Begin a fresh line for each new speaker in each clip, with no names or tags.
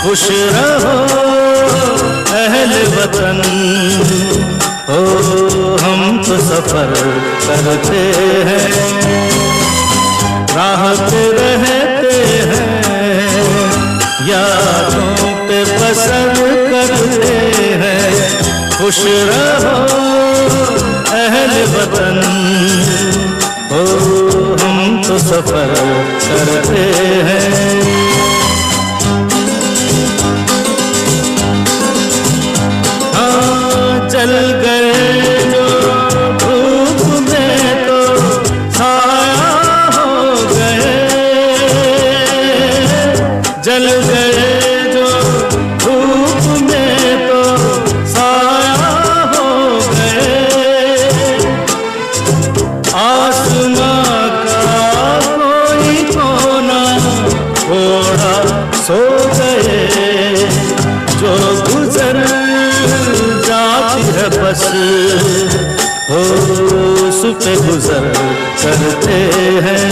खुश रहो अहले वतन, हो हम तो सफर करते हैं, राह पे रहते हैं, यादों पे बसर करते हैं। खुश रहो अहले वतन, हो हम तो सफर करते हैं। चल गए जो धूप में तो छाया हो गए, जल गए जो धूप में तो छाया हो गए। आसमां का कोई कोना थोड़ा सो गए, जो गुजर बस हो उस पे गुजर करते हैं,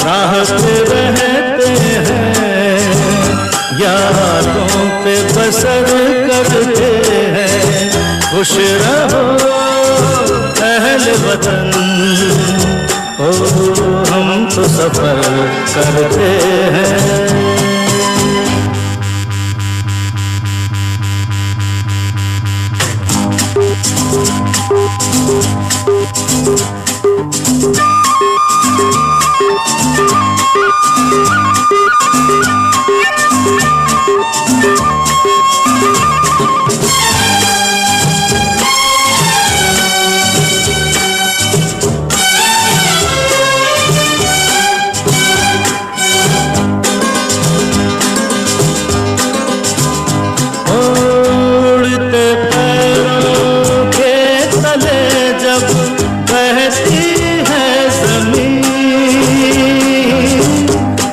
राह पे रहते हैं, यादों पे बसर करते हैं। खुश रहो अहले वतन, हो हम तो सफर करते हैं।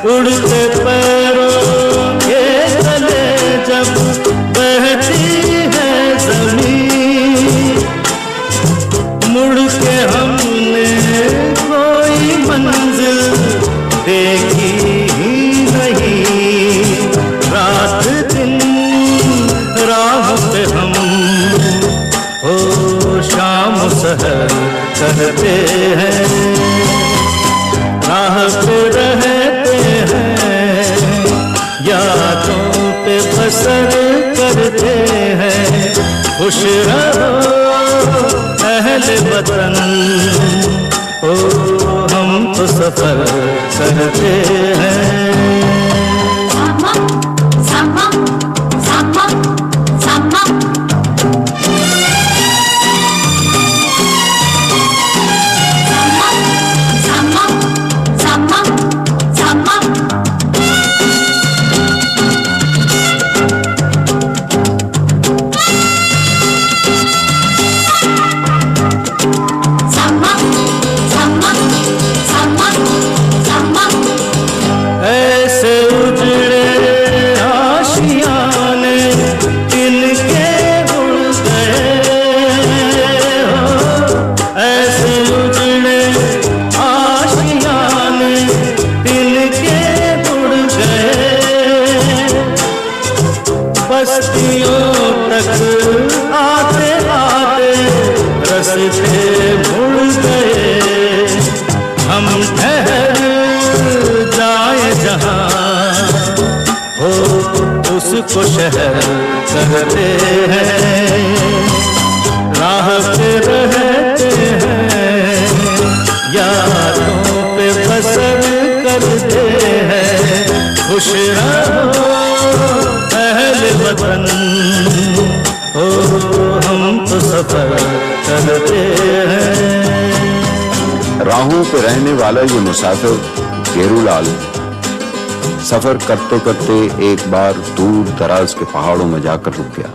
उड़ते पैरों के तले जब बहती है ज़मीन, मुड़ के हमने कोई मंजिल देखी ही नहीं, रात दिन राह पे हम हो शाम सहर करते हैं, राह पे रहते हैं, यादों पे बसर करते हैं। खुश रहो अहले वतन, ओ हम तो सफर करते हैं। बस्तियों तक आते आते रस्ते मुड़ गए, हम ठहर जाए जहाँ हो उसको शहर करते हैं, राह पे रहते हैं, यादों पे बसर करते हैं। खुश रहो अहले वतन, हो हम तो सफर करते हैं।
राहों पे रहने वाला ये मुसाफिर गेरूलाल सफर करते करते एक बार दूर दराज के पहाड़ों में जाकर रुक गया।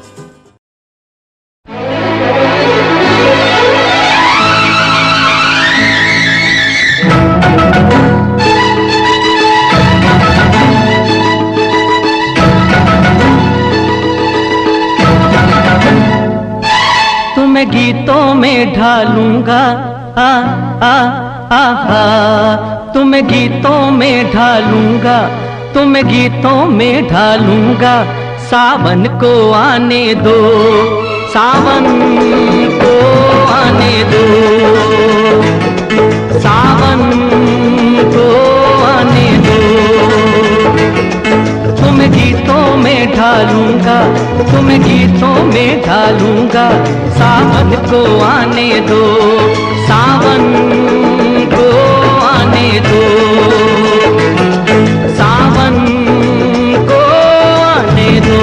तुम्हें गीतों में ढालूंगा, आ आ आ, तुम्हें गीतों में ढालूंगा, तुम्हें गीतों में ढालूंगा, सावन को आने दो, सावन को आने दो, सावन को आने दो। तुम्हें गीतों में ढालूंगा, तुम्हें गीतों में ढालूंगा, सावन को आने दो, सावन को आने दो, सावन को आने दो।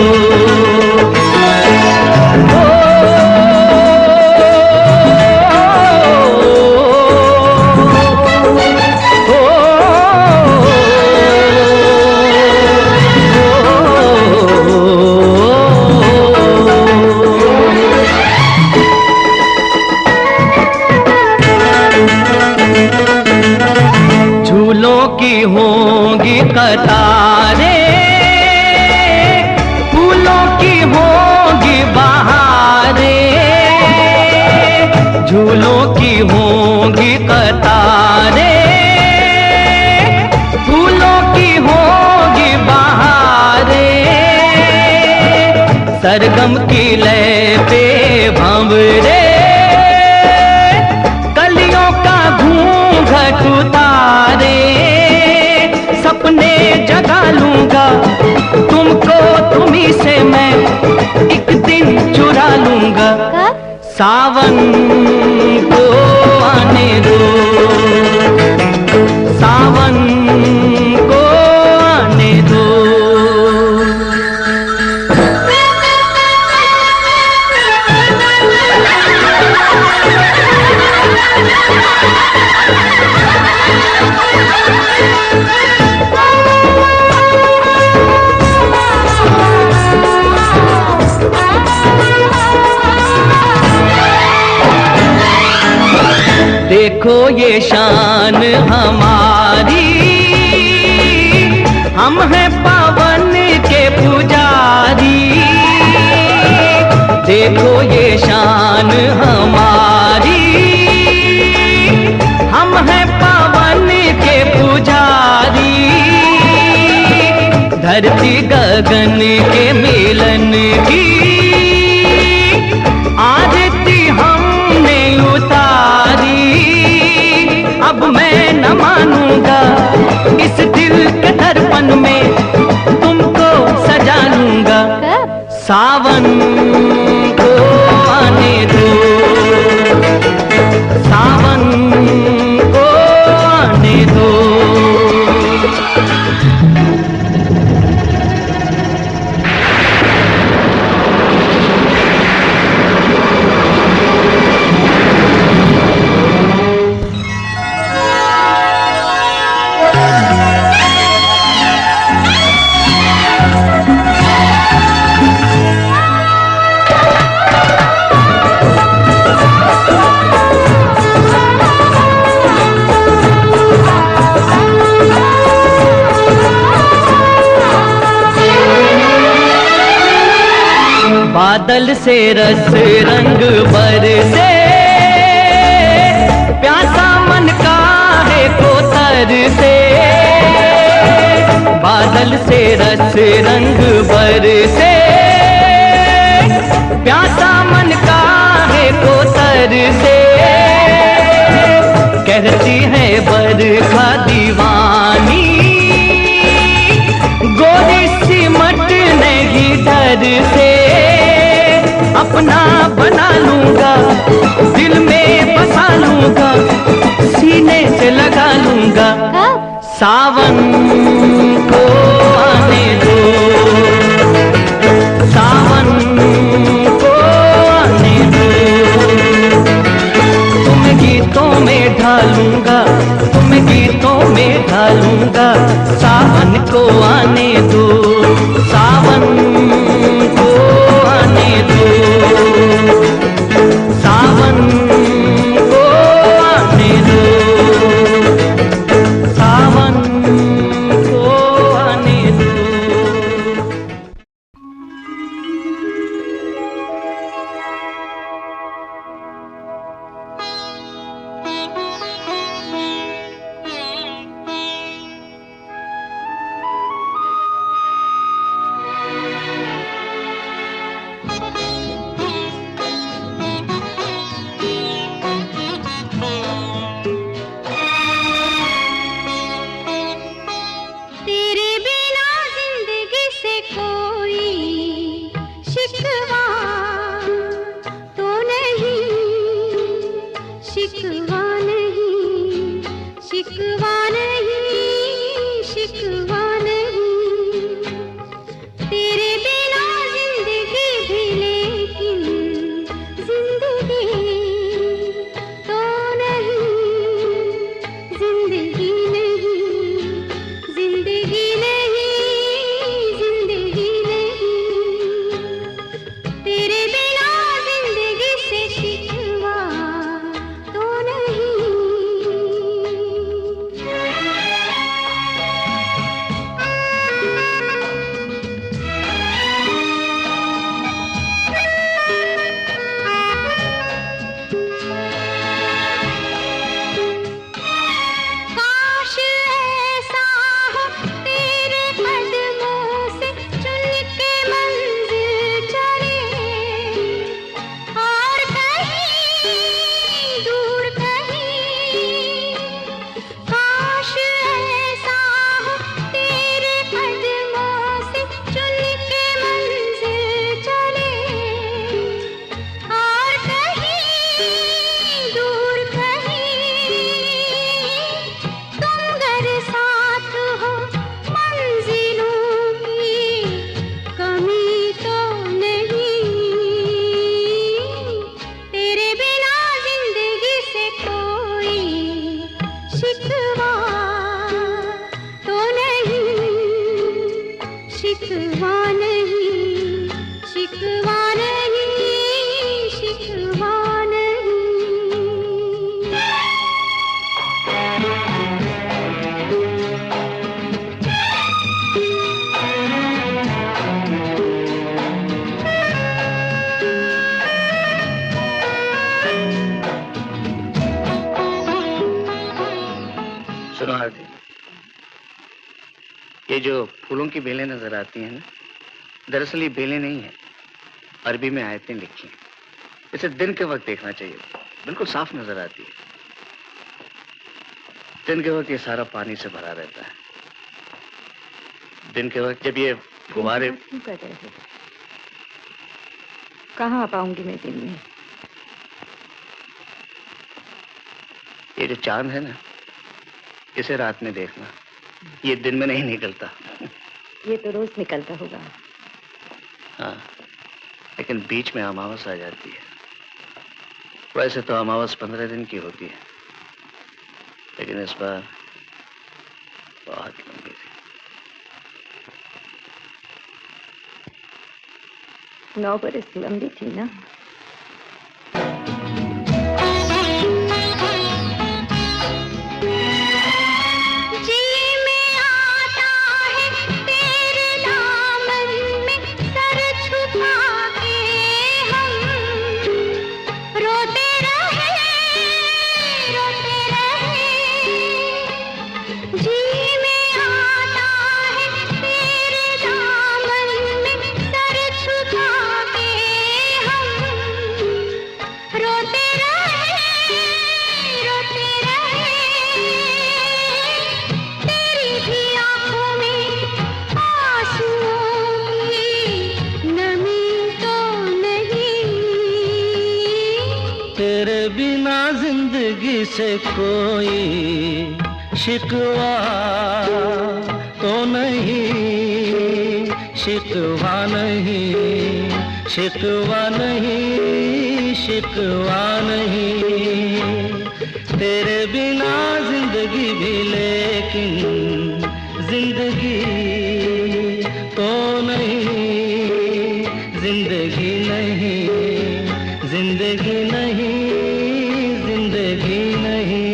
झूलों की होंगी कतारें, फूलों की होंगी बहारें, झूलों की होंगी कतारें, फूलों की होंगी बहारें, सरगम की लय पे भंवरे, कलियों का घूंघट उतारे, सपने जगा लूंगा तुमको, तुम्ही से मैं एक दिन चुरा लूंगा। सावन को आने दो, सावन को आने दो। देखो ये शान हमारी, हम हैं पावन के पुजारी, देखो ये शान हमारी, हम हैं पावन के पुजारी, धरती गगन के मिलन की आरती हमने उतारी, अब मैं न मानूंगा इस दिल के दर्पण में तुमको सजा लूंगा। सावन को आने दो, सावन को आने दो। बादल से रस रंग बरसे, प्यासा मन काहे को तरसे, बादल से रस रंग बरसे, प्यासा मन काहे को तरसे, कहती है बरखा दीवानी, गोरी सिमट नहीं डर से, अपना बना लूंगा, दिल में बसा लूंगा, सीने से लगा लूंगा। सावन को आने दो, सावन को आने दो। तुम्हें गीतों में ढालूंगा, तुम्हें गीतों में ढालूंगा, सावन को आने दो, सावन को आने दो, सावन को आने दो, सावन को आने दो।
शिकवा नहीं, शिकवा नहीं, शिकवा नहीं। तेरे बिना जिंदगी भी लेकिन जिंदगी तो नहीं, जिंदगी नहीं, जिंदगी नहीं, जिंदगी नहीं। तेरे बिना जिंदगी से शिकवा तो नहीं। काश ऐसा हो तेरे कदमों से चुन के मंजिल चले, और कहीं दूर कहीं। काश ऐसा हो तेरे कदमों से चुन के मंजिल चले, और कहीं दूर कहीं। तुम अगर साथ हो मंजिलों की कमी तो नहीं। तेरे बिना जिंदगी से कोई शिकवा तो नहीं, शिकवा नहीं, शिकवा नहीं, शिकवा नहीं।
सुनो आरती, ये जो फूलों की बेलें नजर आती हैं ना, दरअसल ये बेलें नहीं है, अरबी में आयतें लिखी हैं। इसे दिन के वक्त देखना चाहिए, बिल्कुल साफ नजर आती है। दिन के वक्त ये सारा पानी से भरा रहता है। दिन के वक्त जब ये फुहारे
क्यों कर रहे हो? कहाँ आ पाऊंगी मैं दिन में?
ये जो चांद है ना, इसे रात में देखना, ये दिन में नहीं निकलता।
ये तो रोज निकलता होगा।
हाँ, लेकिन बीच में अमावस आ जाती है। वैसे तो अमावस 15 दिन की होती है, लेकिन इस बार बहुत लंबी थी।
9 बरस लंबी थी ना।
जी में आता है तेरे दामन में सर छुपा के हम, रोते रहे, रोते रहे। जी में आता है तेरे दामन में सर छुपा के हम, रोते रहे, रोते रहे। तेरी भी आंखों में आंसुओं की नमी तो नहीं।
तेरे बिना जिंदगी से कोई शिकवा तो नहीं, शिकवा नहीं, शिकवा नहीं, शिकवा नहीं। तेरे बिना जिंदगी भी लेकिन जिंदगी तो नहीं, जिंदगी नहीं, जिंदगी नहीं, जिंदगी नहीं।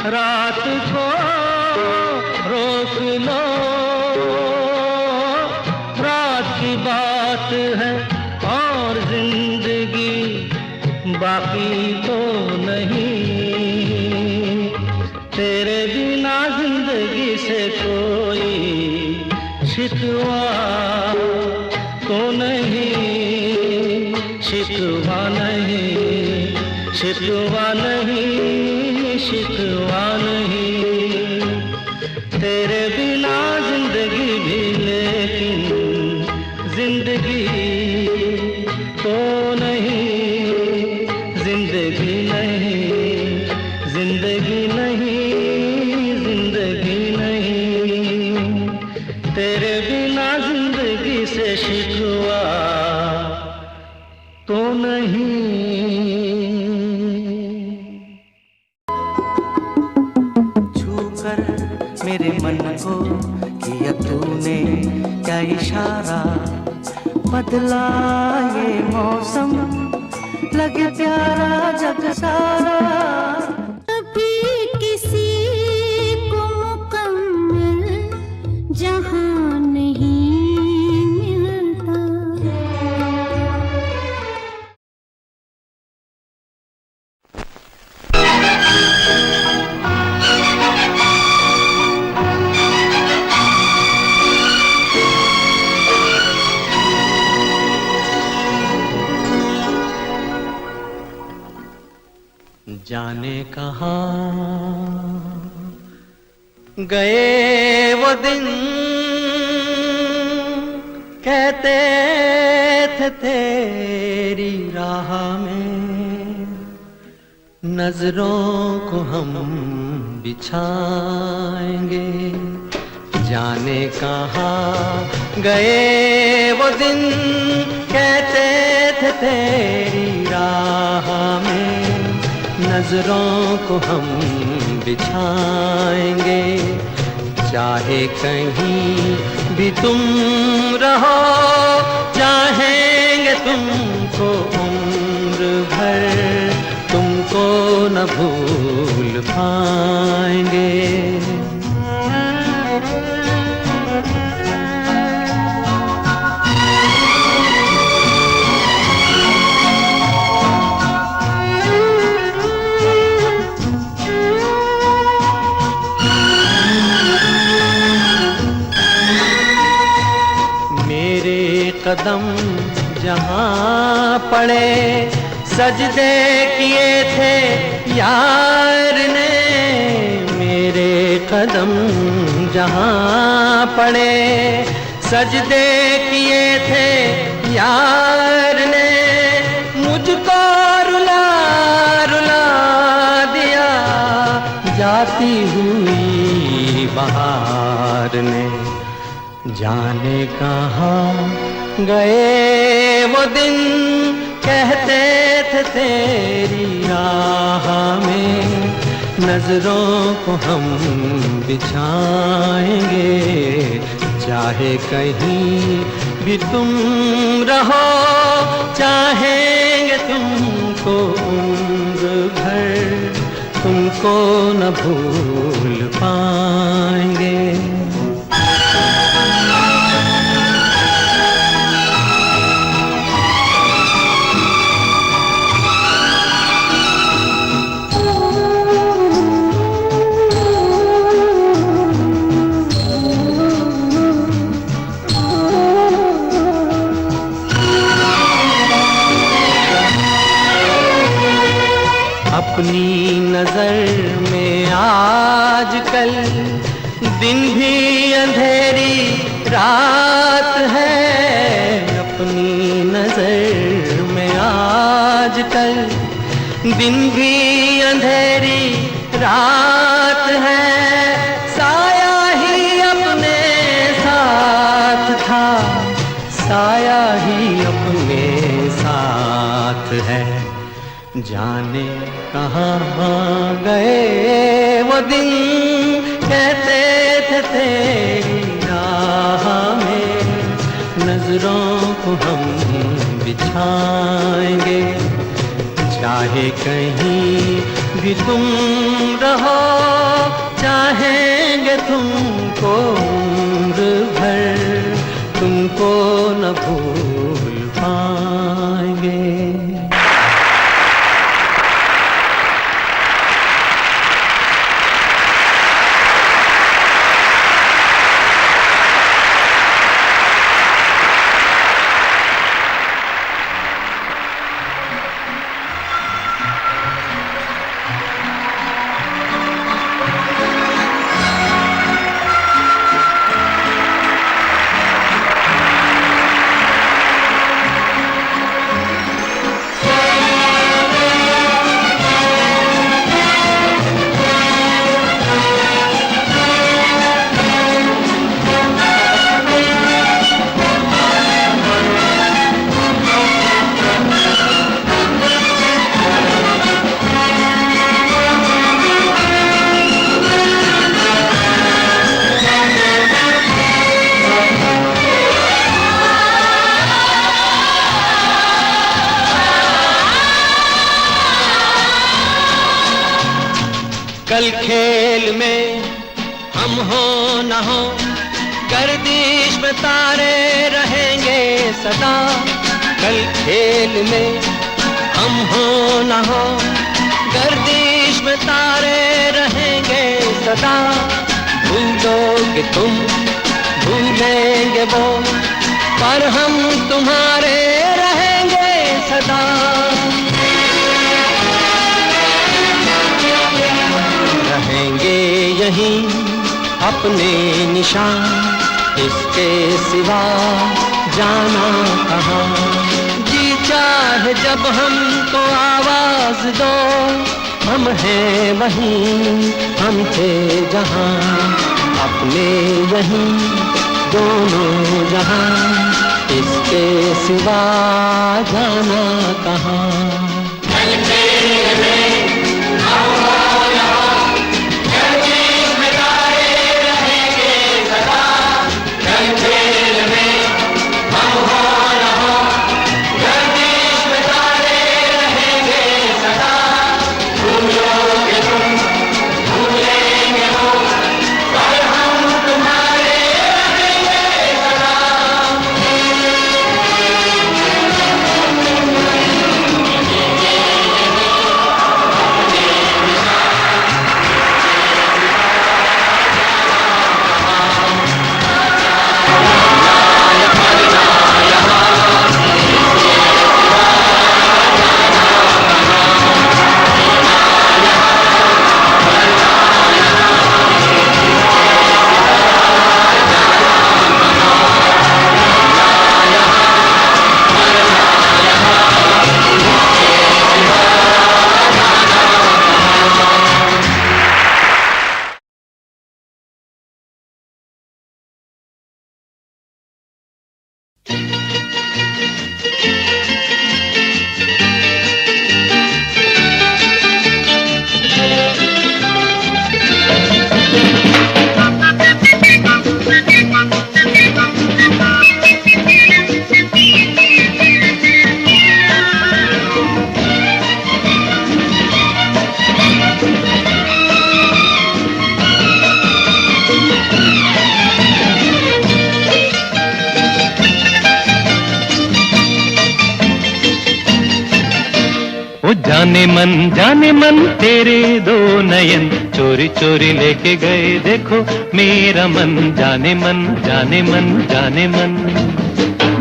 रात को रोक लो, रात की बात है और जिंदगी बाकी तो नहीं। तेरे बिना जिंदगी से कोई शिकवा तो नहीं, शिकवा नहीं, शिकवा नहीं, शिकवा नहीं। तेरे बिना जिंदगी भी लेकिन जिंदगी तो नहीं, जिंदगी नहीं, जिंदगी नहीं, जिंदगी नहीं। तेरे बिना जिंदगी से शिकवा तो नहीं।
छूकर मेरे मन को किया तूने क्या इशारा, बदला ये मौसम लगे प्यारा जग सारा।
कभी किसी को मुकम्मल जहां नहीं मिलता।
जाने कहाँ गए वो दिन, कहते थे तेरी राह में नजरों को हम बिछाएंगे। जाने कहाँ गए वो दिन, कहते थे तेरी राह में नजरों को हम बिछाएंगे। चाहे कहीं भी तुम रहो, चाहेंगे तुमको उम्र भर, तुमको न भूल पाएंगे। कदम जहाँ पड़े सजदे किए थे यार ने, मेरे कदम जहाँ पड़े सजदे किए थे यार ने। मुझको रुला रुला दिया जाती हुई बहार ने। जाने कहाँ गए वो दिन, कहते थे तेरी राह में नजरों को हम बिछाएंगे। चाहे कहीं भी तुम रहो, चाहेंगे तुमको उम्र भर, तुमको न भूल पाएंगे। अपनी नजर में आजकल दिन भी अंधेरी रात है। अपनी नजर में आजकल दिन भी अंधेरी रात है। साया ही अपने साथ था, साया ही अपने साथ है। जाने कहाँ गए वो दिन, कहते थे तेरी राह में नजरों को हम बिछाएंगे। चाहे कहीं
भी तुम रहो, चाहेंगे तुमको उम्र भर, तुमको न भूल पाएंगे। कल खेल में हम हो न हो, गर्दिश में तारे रहेंगे सदा। कल खेल में हम हो न हो, गर्दिश में तारे रहेंगे सदा। भूलोगे तुम, भूलेंगे वो, पर हम तुम्हारे रहेंगे सदा। रहेंगे यहीं अपने निशान, इसके सिवा जाना कहाँ। जी चाहे जब हमको आवाज दो, हम हैं वहीं, हम थे जहाँ। अपने यहीं दोनों जहाँ, इसके सिवा जाना कहाँ।
जाने मन तेरे दो नयन, चोरी चोरी लेके गए देखो मेरा मन। जाने मन जाने मन जाने मन।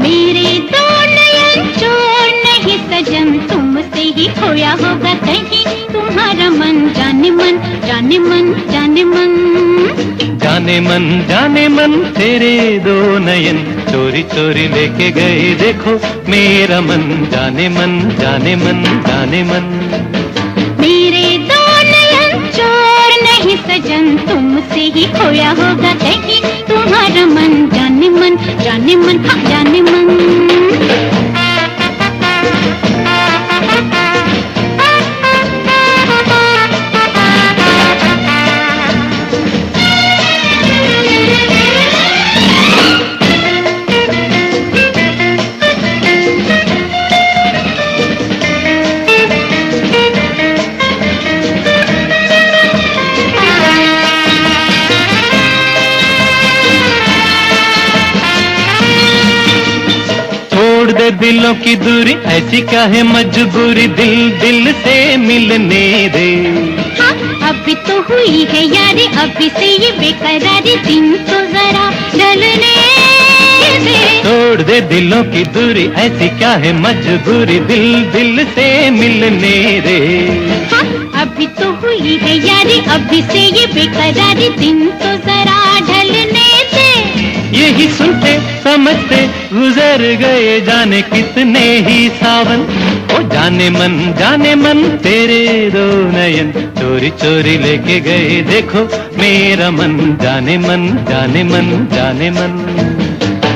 मेरे दो नयन चोर नहीं सजन, तुमसे ही खोया होगा कहीं तुम्हारा मन। जाने मन जाने मन जाने मन।
जाने मन तेरे दो नयन, चोरी चोरी लेके गए देखो मेरा मन। जाने मन जाने मन जाने मन।
मेरे दो नयन चोर नहीं सजन, तुमसे ही खोया होगा कहीं तुम्हारा मन। जाने मन जाने मन हाँ जाने मन।
दिलों की दूरी, ऐसी क्या है मजबूरी, दिल दिल से मिलने दे।
हाँ, अभी तो हुई है यारी, अभी से ये बेकरारी, दिन तो जरा ढलने दे।
तोड़ दे दिलों की दूरी, ऐसी क्या है मजबूरी, दिल दिल से मिलने दे।
हाँ, अभी तो हुई है यारी, अभी से ये बेकरारी, दिन तो जरा ढलने दे।
यही सुनते समझते गुजर गए जाने कितने ही सावन। ओ जाने मन तेरे दो नयन चोरी चोरी लेके गए, देखो मेरा मन। जाने मन जाने मन जाने मन।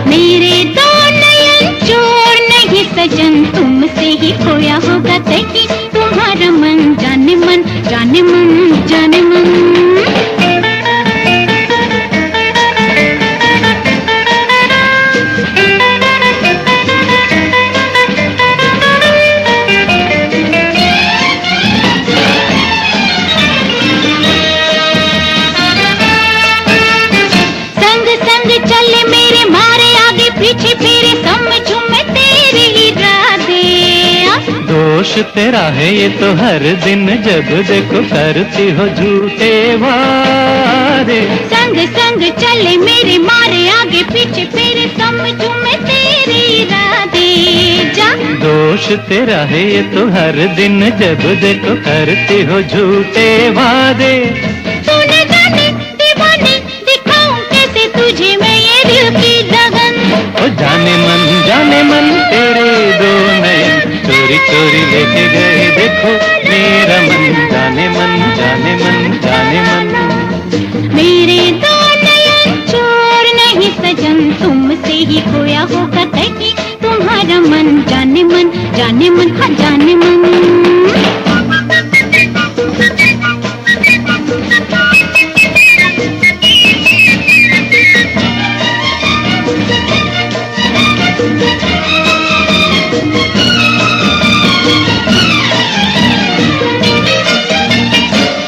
मेरे दो नयन चोर नहीं सजन, तुमसे ही खोया होगा कहीं तुम्हारा मन। जाने मन जाने मन जाने मन। पीछे फिरे समझूं मैं तेरे इरादे।
दोष तेरा है ये तो हर दिन, जब देखो करती हो झूठे वादे।
संग संग चले मेरे मारे आगे पीछे फिरे समझूं मैं तेरे इरादे। जा
दोष तेरा है ये तो हर दिन, जब देखो करती हो झूठे वादे।
तूने जाने दीवाने दिखाऊं कैसे तुझे मैं ये दिल की लगन।
ओ जाने मन तेरे दो नयन चोरी चोरी लेके गए, देखो मेरा मन। जाने मन जाने मन जाने मन।
मेरे दो नयन चोर नहीं सजन, तुमसे ही खोया होगा कहीं तुम्हारा मन। जाने मन हाँ जाने मन।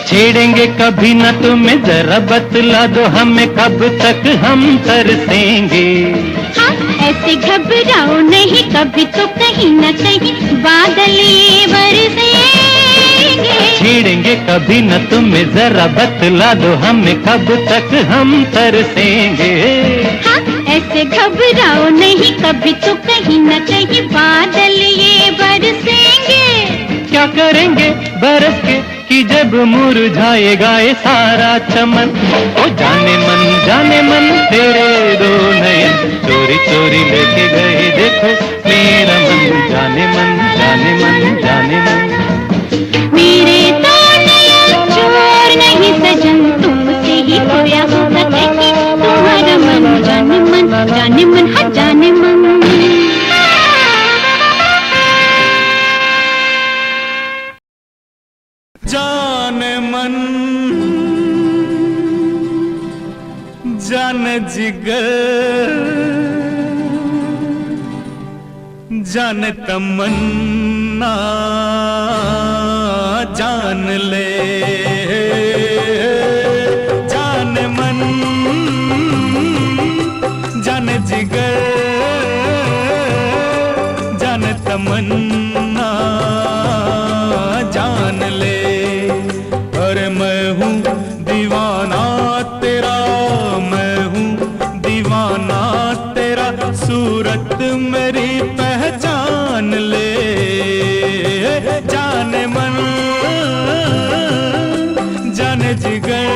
छेड़ेंगे कभी न तुम्हें, जरा बतला दो हमें कब तक हम तरसेंगे।
हाँ, ऐसे घबराओ नहीं, कभी तो कहीं न कहीं बादल ये बरसेंगे।
छेड़ेंगे कभी न तुम्हें, जरा बतला दो हमें कब तक हम तरसेंगे।
हाँ, ऐसे घबराओ नहीं, कभी तो कहीं न कहीं बादल ये बरसेंगे।
क्या करेंगे बरस के कि जब मुरझाएगा ये सारा चमन। ओ जाने मन तेरे दो नयन चोरी चोरी लेके गए, देखो मेरा मन। जाने मन जाने मन जाने मन।
मेरे दो नयन चोर नहीं सजन, तुमसे ही खोया होगा कहीं तुम्हारा मन। जाने मन हाँ जाने मन।
जाने मन जान जिगर जान तमन्ना जान ले। जाने मन जान जिगर जान तमन्ना जान ले। अरे मैं हूँ दीवाना तेरा, मैं हूँ दीवाना तेरा, सूरत मेरी पहचान ले। जाने मन जाने जिगर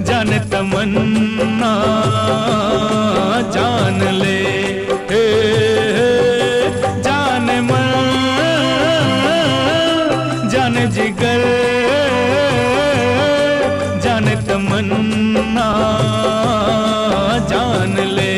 जाने तमन्ना जान ले। जाने मन जाने जिगर जाने तमन्ना जान ले।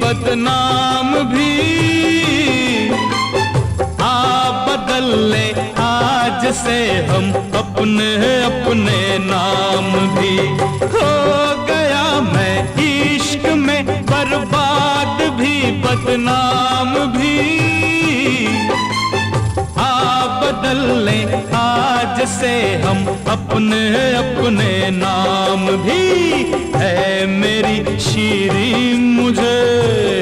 बदनाम भी। आप बदल ले आज से हम अपने अपने नाम भी। हो गया मैं इश्क में बर्बाद भी बदनाम भी। आप बदल ले आज से हम अपने अपने नाम भी। है मेरी शीरी मुझे,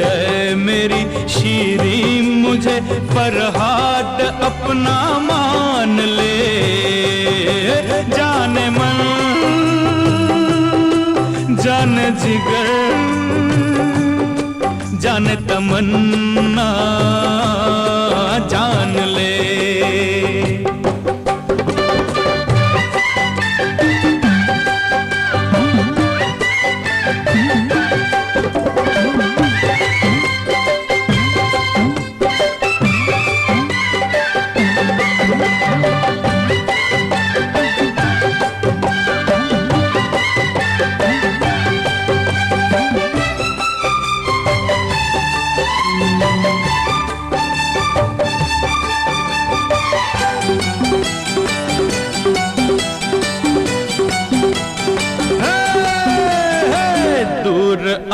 है मेरी शीरी मुझे फरहाद अपना मान ले। जाने मन जाने जिगर जाने तमन्ना जान ले।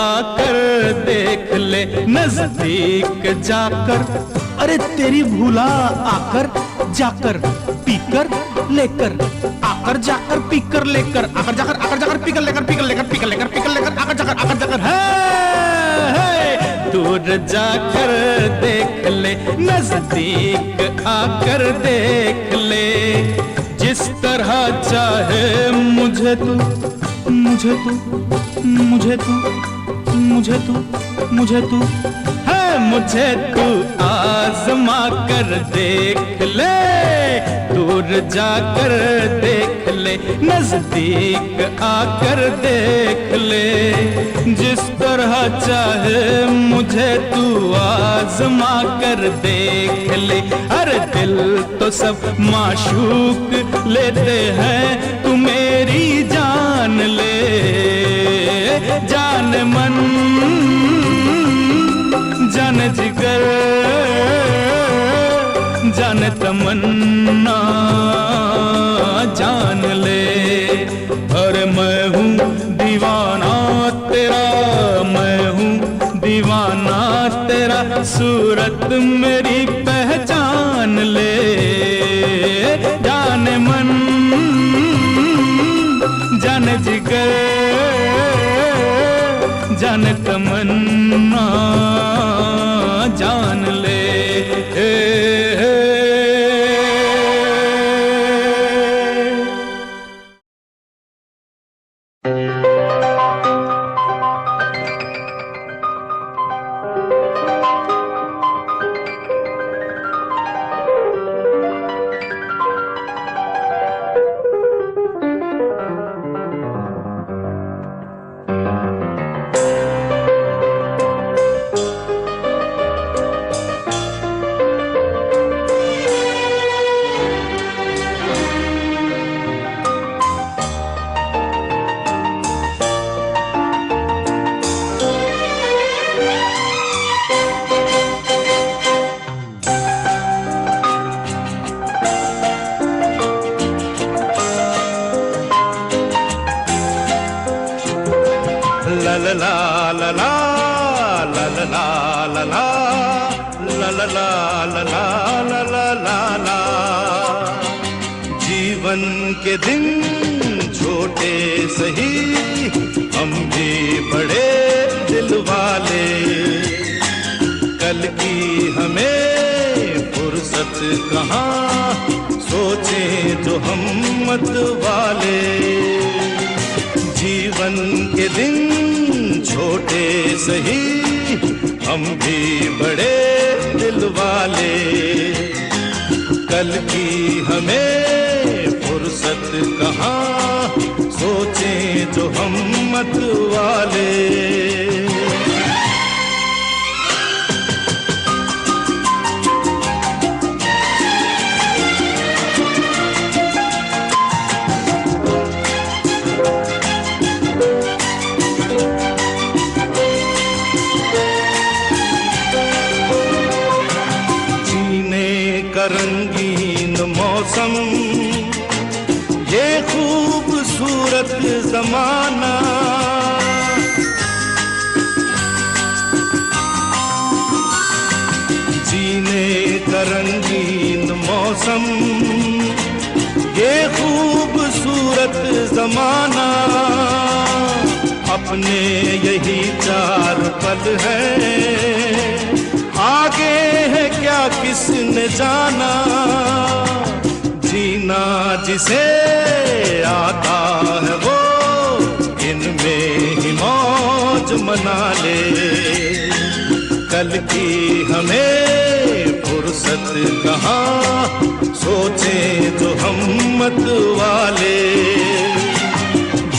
आकर देख ले नजदीक जाकर। अरे तेरी भूला आकर जाकर पीकर लेकर, आकर जाकर पीकर लेकर, आकर जाकर पीकर लेकर, पीकर लेकर पीकर लेकर, पीकर लेकर आकर जाकर है। दूर जाकर देख ले नजदीक आकर देख ले। जिस तरह चाहे मुझे तू, मुझे तू, मुझे तू, मुझे तू, मुझे तू है, मुझे तू आजमा कर देख ले। दूर जाकर देख ले नजदीक आकर देख ले। जिस तरह चाहे मुझे तू आजमा कर देख ले। अरे दिल तो सब माशूक लेते हैं, तू मेरी जान ले। जान मन जान जिगर जान तमन्ना जान ले। अरे मैं हूँ दीवाना तेरा, मैं हूँ दीवाना तेरा, सूरत मेरी पहचान ले। जान मन जान जिगर जान तमन्ना जान ले।
जीवन के दिन छोटे सही, हम भी बड़े दिल वाले। कल की हमें फुर्सत कहाँ, सोचें जो हम मत वाले। जीवन के दिन छोटे सही, हम भी बड़े दिल वाले। कल की हमें फुर्सत कहाँ, सोचें जो हम मत वाले। का रंगीन मौसम, ये खूबसूरत जमाना, जीने का रंगीन मौसम, ये खूबसूरत जमाना, अपने यही 4 पल हैं, आगे है क्या किसने जाना, जीना जिसे आता है वो इनमें ही मौज मना ले, कल की हमें फुर्सत कहाँ, सोचें जो हिम्मत वाले,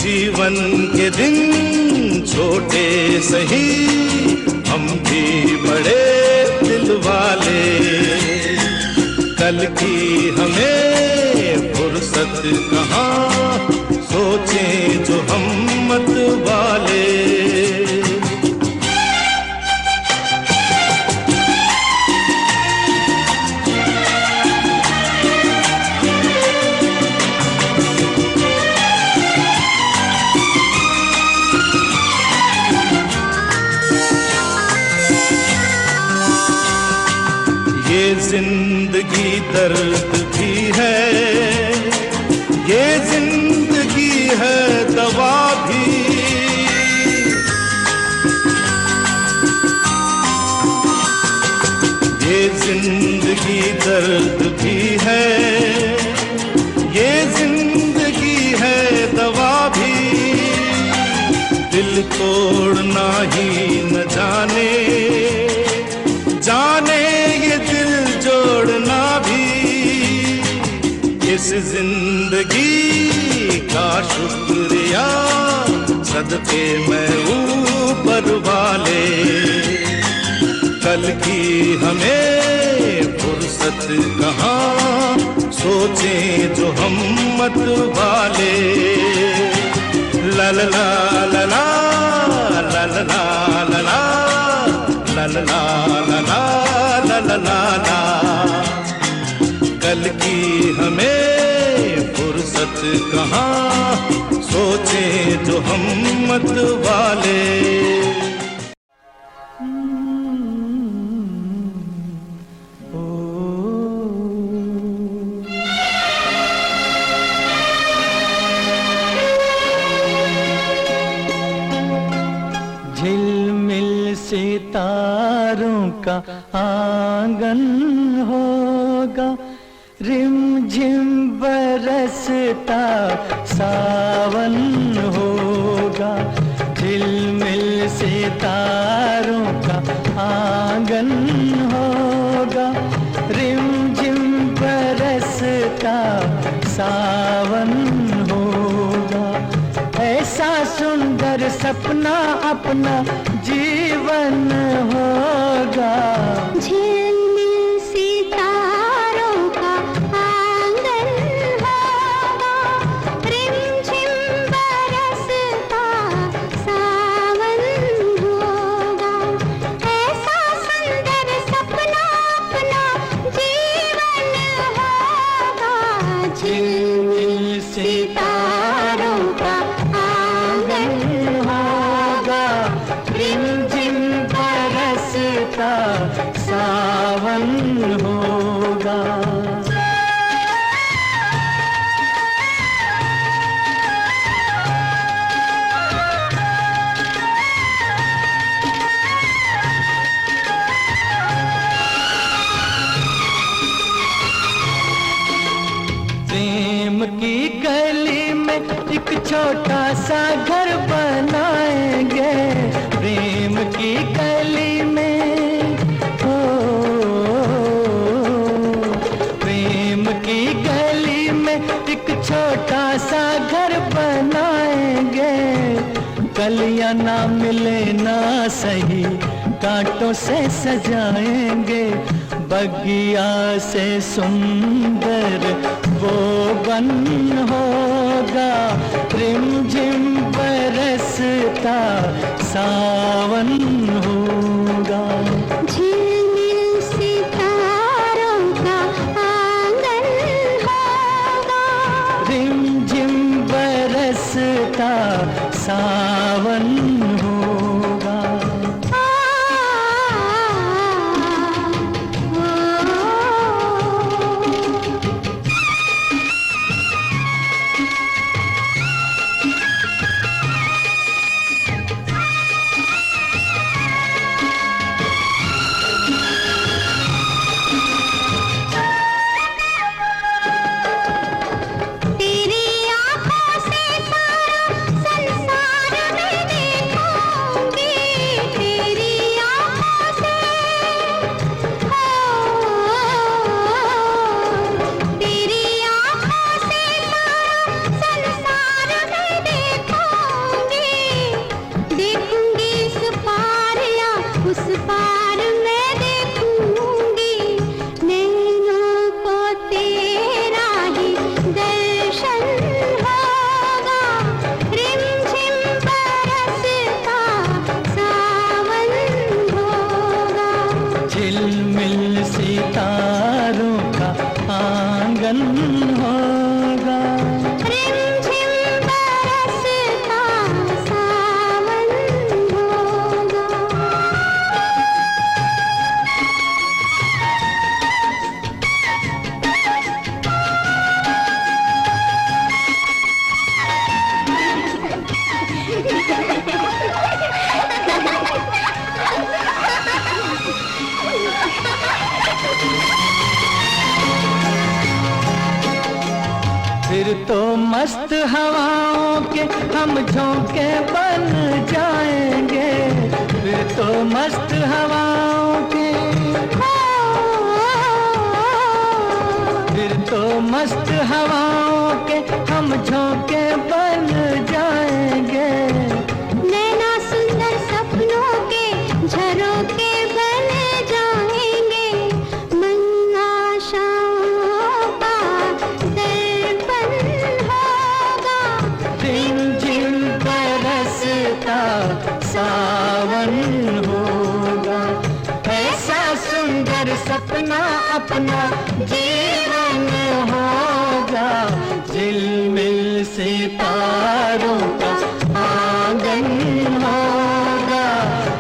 जीवन के दिन छोटे सही, हम भी बड़े दिल वाले, कल की हमें फुर्सत कहाँ, सोचें जो हिम्मत वाले। ये जिंदगी दर्द भी है, ये जिंदगी है दवा भी, ये जिंदगी दर्द भी है, ये जिंदगी है दवा भी, दिल तोड़ना ही न जाने, जाने ये दिल जोड़ना भी, इस जिंदगी का शुक्रिया सदके मैं ऊपर वाले, कल की हमें फुर्सत कहाँ, सोचें जो हिम्मत वाले, ला ला ला ला ला ला ला ला ला ला ला ला ला ला ला ला, कल की हमें फुर्सत कहाँ, सोचें जो हिम्मत वाले।
झिलमिल सितारों का आंगन होगा, रिमझिम बरसता सावन होगा, झिलमिल सितारों का आंगन होगा, रिमझिम बरसता सावन होगा, ऐसा सुंदर सपना अपना जीवन होगा,
झिलमिल सितारों का आंगन होगा, रिमझिम बरसता सावन होगा, ऐसा सुंदर सपना अपना जीवन होगा, झिलमिल सितारों का आंगन होगा, रिमझिम बरसता सावन होगा। प्रेम की गली में एक छोटा सा घर बनाएंगे, प्रेम की गली में, हो प्रेम की गली में एक छोटा सा घर बनाएंगे, कलियां ना मिले ना सही कांटों से सजाएंगे, बगिया से सुंदर वो बन होगा, रिमझिम बरसता सावन होगा, झिलमिल सितारों का
झिलमिल सितारों का आंगन होगा।
रिमझिम बरसता सावन होगा।
फिर तो मस्त हवाओं के हम झोंके बन जाएंगे। फिर तो मस्त हवाओं के, फिर तो मस्त हवाओं के हम झोंके बन जाएंगे।
नैना सुंदर सपनों के झरोखे बन जाएंगे। मन आशाओं का दर्पण होगा।
रिमझिम बरसता सावन होगा। ऐसा सुंदर सपना अपना जीवन होगा। झिलमिल सितारों का आंगन होगा।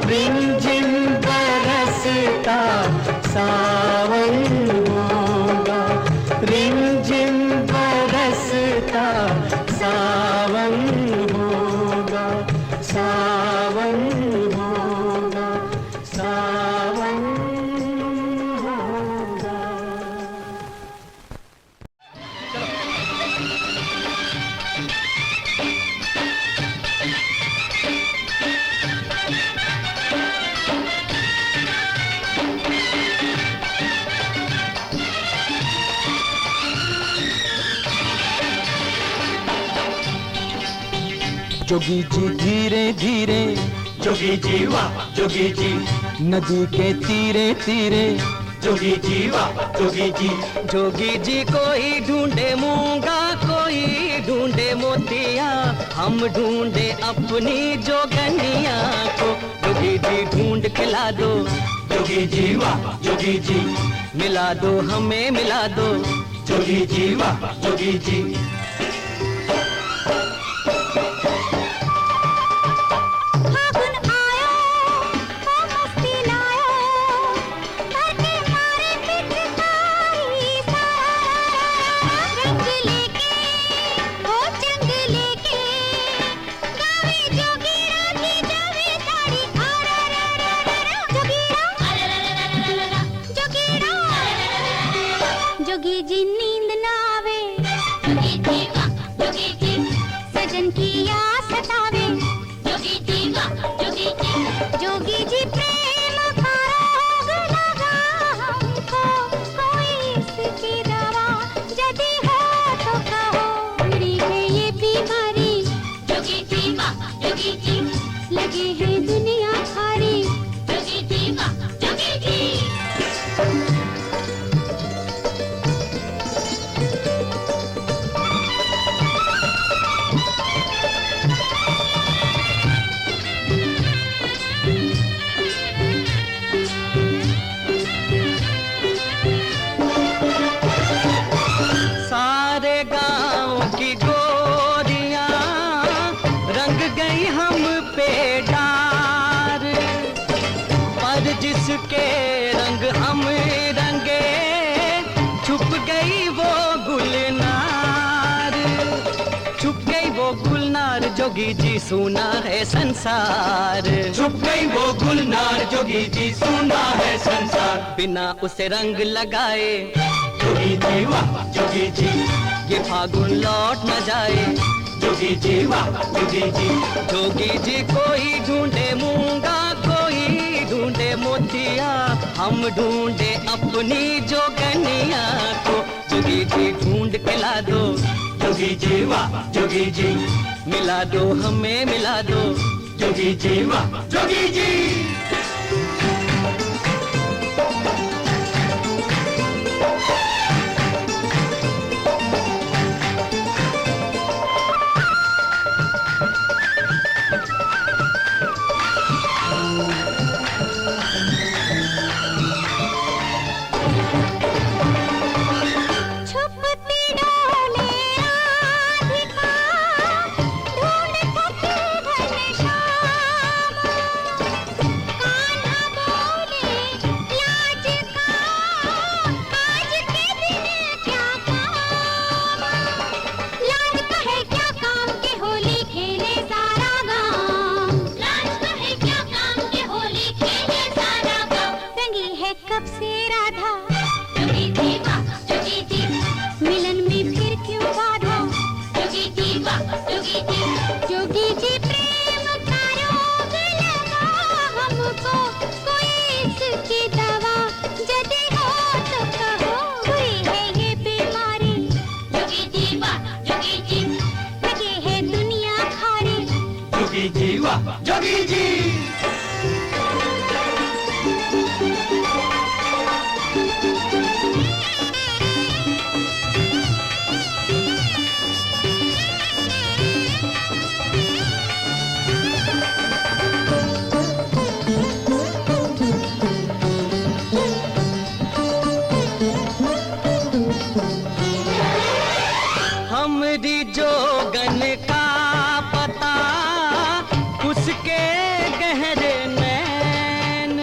रिमझिम बरसता सावन होगा। रिमझिम बरसता सावन होगा। सावन होगा। सावन होगा। जोगी जी धीरे धीरे,
जोगी जी वाह जोगी जी,
नदी के तीरे तीरे,
जोगी जी वाह जोगी जी,
जोगी जी कोई ढूंढे मूंगा, कोई ढूंढे मोतिया, हम ढूंढे अपनी जोगनिया को। जोगी जी ढूंढ खिला दो,
जोगी जी वाह जोगी जी,
मिला दो हमें मिला दो।
जोगी जी वाह जोगी जी।
फागुन आयो ओ मस्ती लायो, करके मारे पिचकारी सारा। रंग लेके ओ चंग लेके, गावे जोगीरा की जावे ताड़ी। जोगीरा जोगी जी नींद ना आवे। जोगी जी वाह जोगी जी, सजन की याद सतावे। जोगी जी वाह जोगी जी, जोगी जी प्रेम का रोग लगा हमको, कोई इसकी दवा यदि हो तो कहो। मेरी है ये बीमारी। जोगी जी वाह जोगी जी, लगी है दुनिया सारी। जोगी जी वाह जोगी जी।
सारे गांव की गोरियां रंग गई हम पे डार, पर जिसके रंग हम रंगे छुप गई वो गुलनार। छुप गई वो गुलनार, जोगी जी सुना है संसार।
छुप गई वो गुलनार, जोगी जी सुना है संसार।
बिना उसे रंग लगाए
जोगी जी वाह जोगी जी,
ये फागुन लौट न जाए।
जोगी जी वाह जोगी जी,
जोगी जी कोई ढूंढे मूंगा, कोई ढूंढे मोतिया, हम ढूंढे अपनी जोगनिया को। जोगी जी ढूंढ के ला दो,
जोगी जी वाह जोगी जी,
मिला दो हमें मिला दो।
जोगी जी वाह जोगी जी।
जोगन का पता उसके गहरे नैन,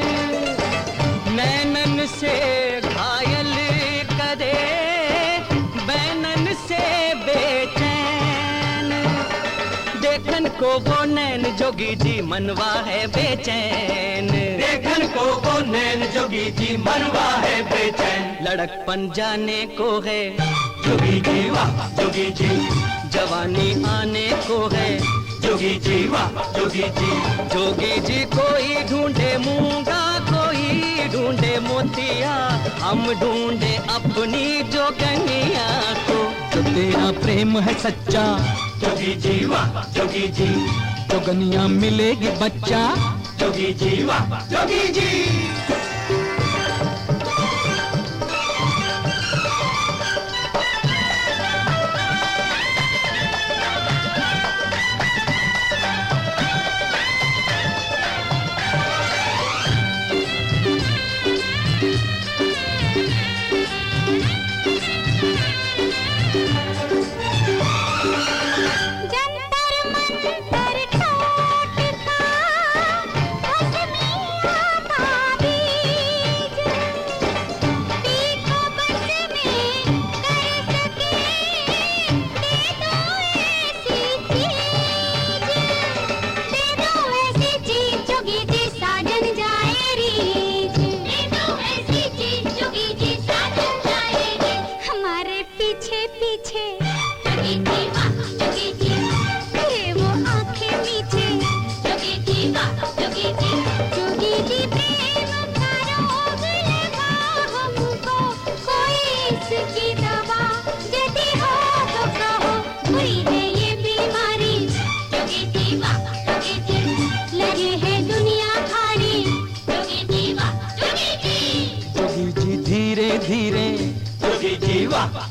नैनन से घायल करे बैनन से बेचैन। देखन को वो नैन जोगी जी मनवा है बेचैन,
देखन को वो नैन जोगी जी मनवा है बेचैन।
लड़कपन जाने को है
जोगी जी वाह जोगी जी,
जवानी आने को है
जोगी जी वाह जोगी जी।
जोगी जी कोई ढूंढे मूंगा, कोई ढूंढे मोतिया, हम ढूंढे अपनी जोगनिया को।
जो तेरा प्रेम है सच्चा,
जोगी जी वाह जोगी जी,
जोगनिया मिलेगी बच्चा।
जोगी जी वाह जोगी जी।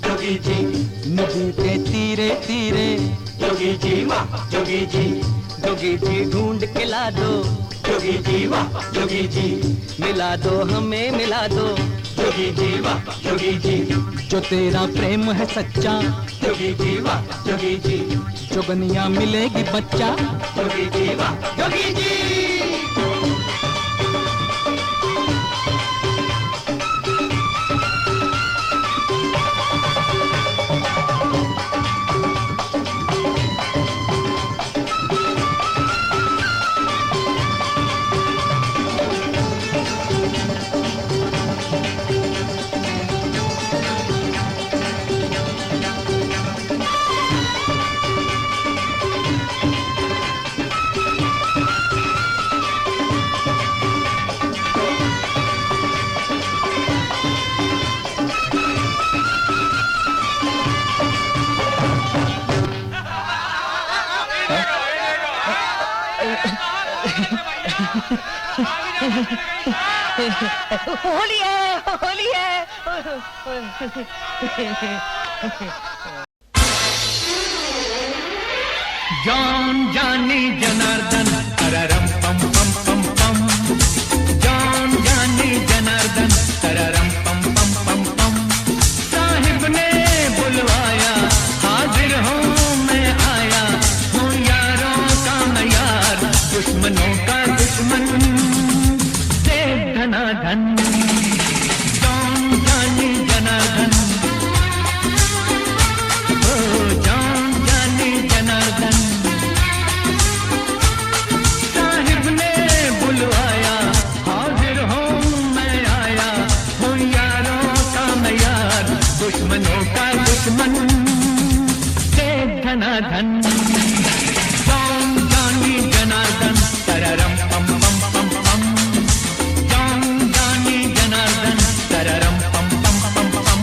जोगी जी
नदी के तीरे तीरे,
जोगी जी वाह जोगी जी,
जोगी जी ढूंढ के ला दो,
जोगी जी वाह जोगी जी,
मिला दो हमें मिला दो,
जोगी जी वाह जोगी जी।
जो तेरा प्रेम है सच्चा,
जोगी जी वाह जोगी जी,
जोगनिया मिलेगी बच्चा।
जोगी जी वाह जोगी जी।
होली है होली है।
जान जानी जनार्दन तररम पम पम पम पम, जान जानी जनार्दन तररम पम पम पम पम। साहिब ने बुलवाया हाजिर हूँ मैं आया, हूँ यारों का मैं यार, दुश्मनों का दुश्मन से धनाधन। जान जानी जनार्दन, ओ जान जानी जनार्दन। साहिब ने बुलवाया हाजिर हूँ मैं आया, हूँ यारों का मैं यार, दुश्मनों का दुश्मन से धनाधन। जान जानी जनार्दन तररम पम पम पम पम, जान जानी जनार्दन तररम पम पम पम पम।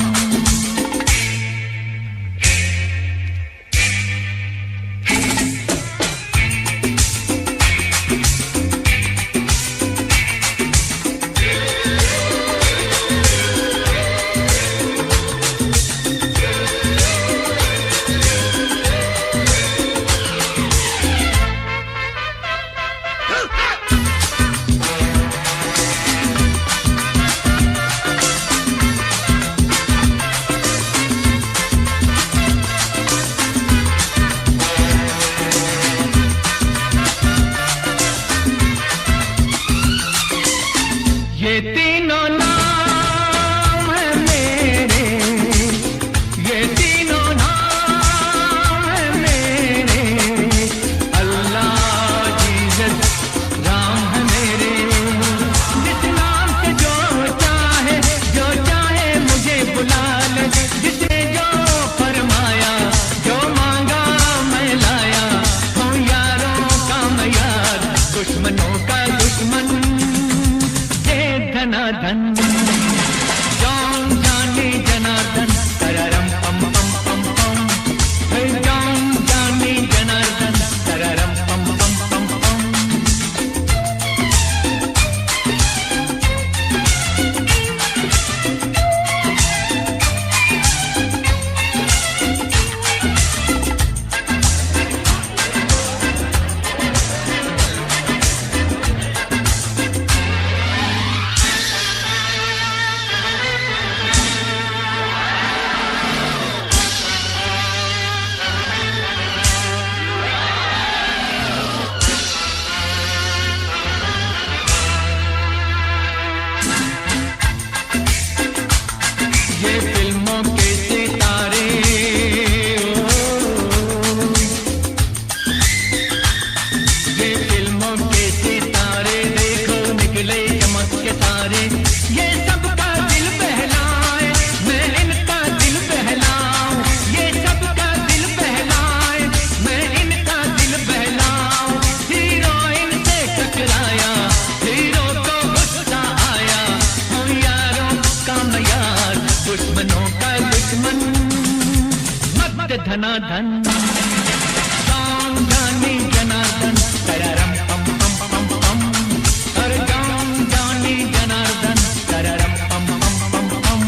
यार, दुश्मनों का दुश्मन मत धनाधन। राम जानी जनार्दन तररम पम पम पम पम, अरे राम जानी जनार्दन तररम पम पम पम पम।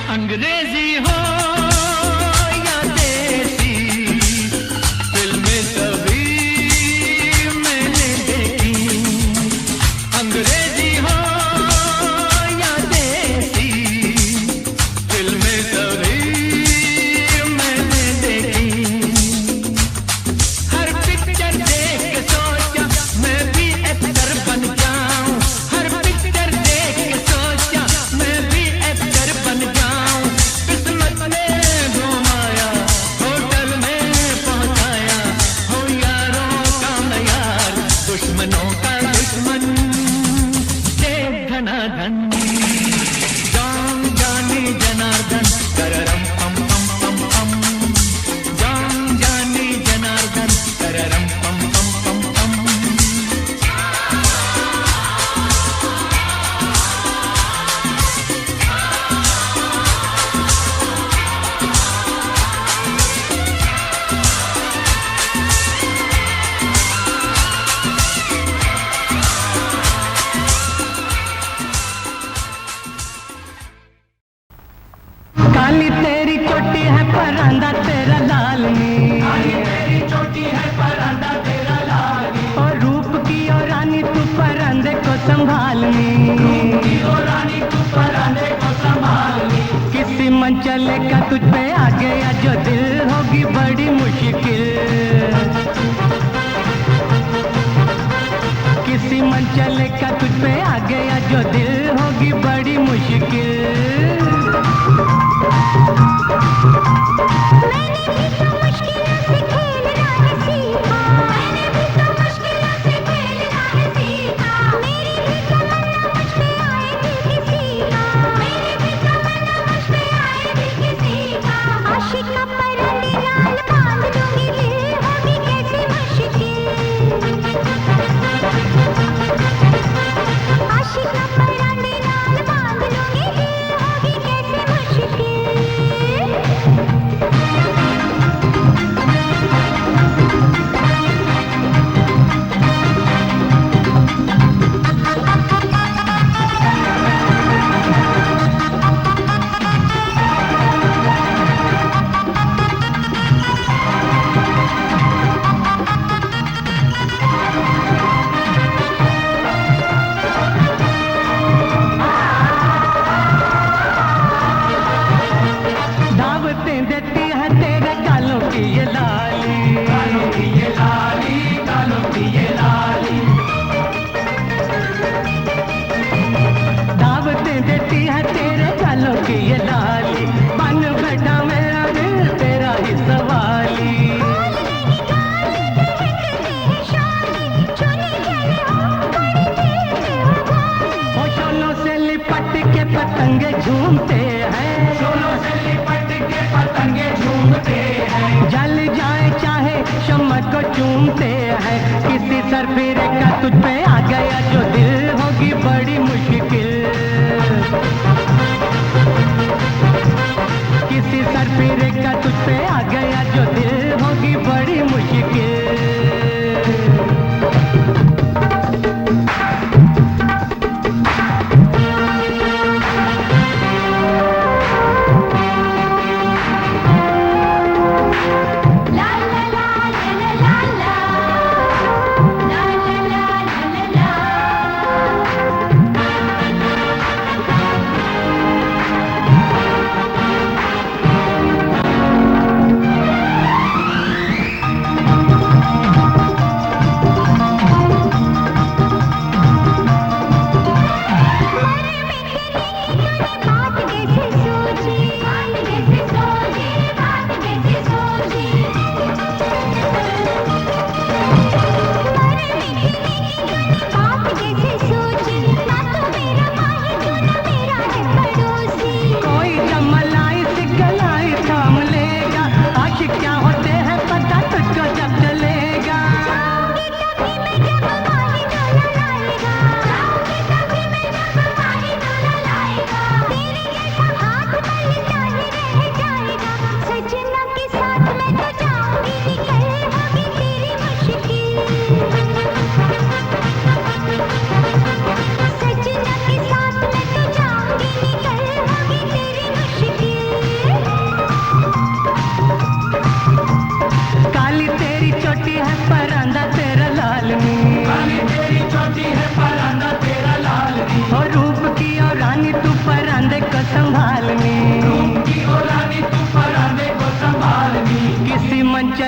अंग्रेजी हो या देसी, फिल्में सभी मैंने देखी। अंग्रेजी हो या देसी, फिल्में सभी मैंने देखी। हर पिक्चर देख के सोचा मैं भी एक्टर बन जाऊं, हर पिक्चर देख के सोचा मैं भी एक्टर बन जाऊं। किस्मत ने घुमाया, होटल में पहुंचाया, हो यारों का मैं यार, दुश्मनों का दुश्मन दे धनाधन। जान जानी जनार्दन तररम पम पम पम पम, जान जानी जनार्दन तररम पम पम पम पम। काली तेरी चोटी है परांदा तेरा लाल नी, काली तेरी चोटी है परांदा तेरा लाल नी, और रूप की और रानी तू परांदे को संभालनी, रूप की और रानी तू परांदे को संभालनी। किसी मंचले का तुझ पे आ गया जो दिल, होगी बड़ी मुश्किल। किसी मंचले का तुझ पे आ गया जो दिल, होगी बड़ी मुश्किल।
मैंने भी तो मुश्किलों से खेलना है सीखा, मैंने भी तो मुश्किलों से खेलना है सीखा। मेरी भी तमन्ना मुझ पे आएगी किसी का, मेरी भी तमन्ना मुझ पे आएगी किसी का। आशिक का परंदी लाल बांध दूंगी दिल, होगी कैसी मुश्किल। आशिक का परंदी लाल बांध दूंगी दिल, होगी कैसी मुश्किल।
दावतें देती है तेरे गालों की ये लाली, गालों की ये लाली, गालों की ये लाली। दावतें देती है तेरे गालों की ये लाली, बन बैठा मेरा दिल तेरा ही सवाली। शोलों से लिपट के पतंगे झूमते हैं, शोलों से लिपट के पतंगे झूमते हैं। जल जाए चाहे शम्मा को चूमते हैं। किसी सरफिरे का तुझ पे आ गया जो दिल, होगी बड़ी मुश्किल। किसी सरफिरे का तुझ पे आ गया जो दिल, होगी बड़ी मुश्किल।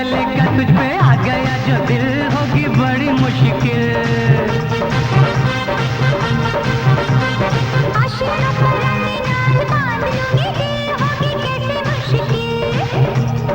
चलेगा तुझ पे आ गया जो दिल होगी बड़ी मुश्किल
आशिकों पर रंगे नाल बांध लूंगी दिल होगी कैसे मुश्किल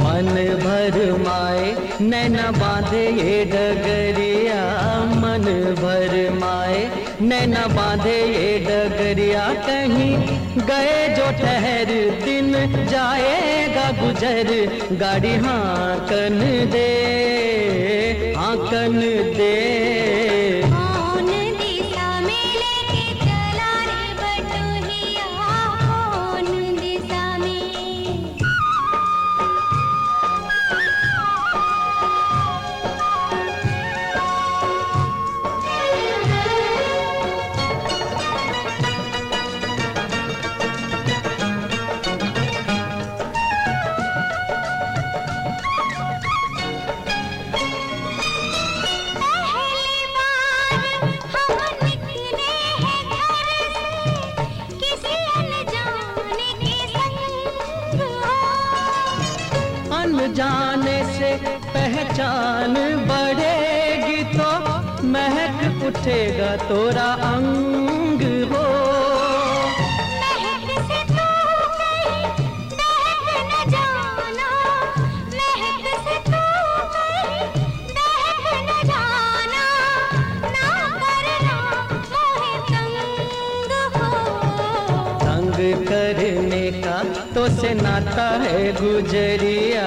मन भर माए नैना बांधे ये डगरिया मन भर माए नैना बांधे ये डगरिया कहीं गए जो ठहर दिन जाएगा गुजर गाड़ी हाकन दे हाकन दे
कौन दिशा में लेके चला रे बटोहिया कौन दिशा में
जाने से पहचान बढ़ेगी तो महक उठेगा तोरा अंग हो
महक से तू कहीं दहक न जाना महक से तू कहीं दहक न जाना ना करना मोहे तंग हो
तंग करने का तो से नाता है गुजरिया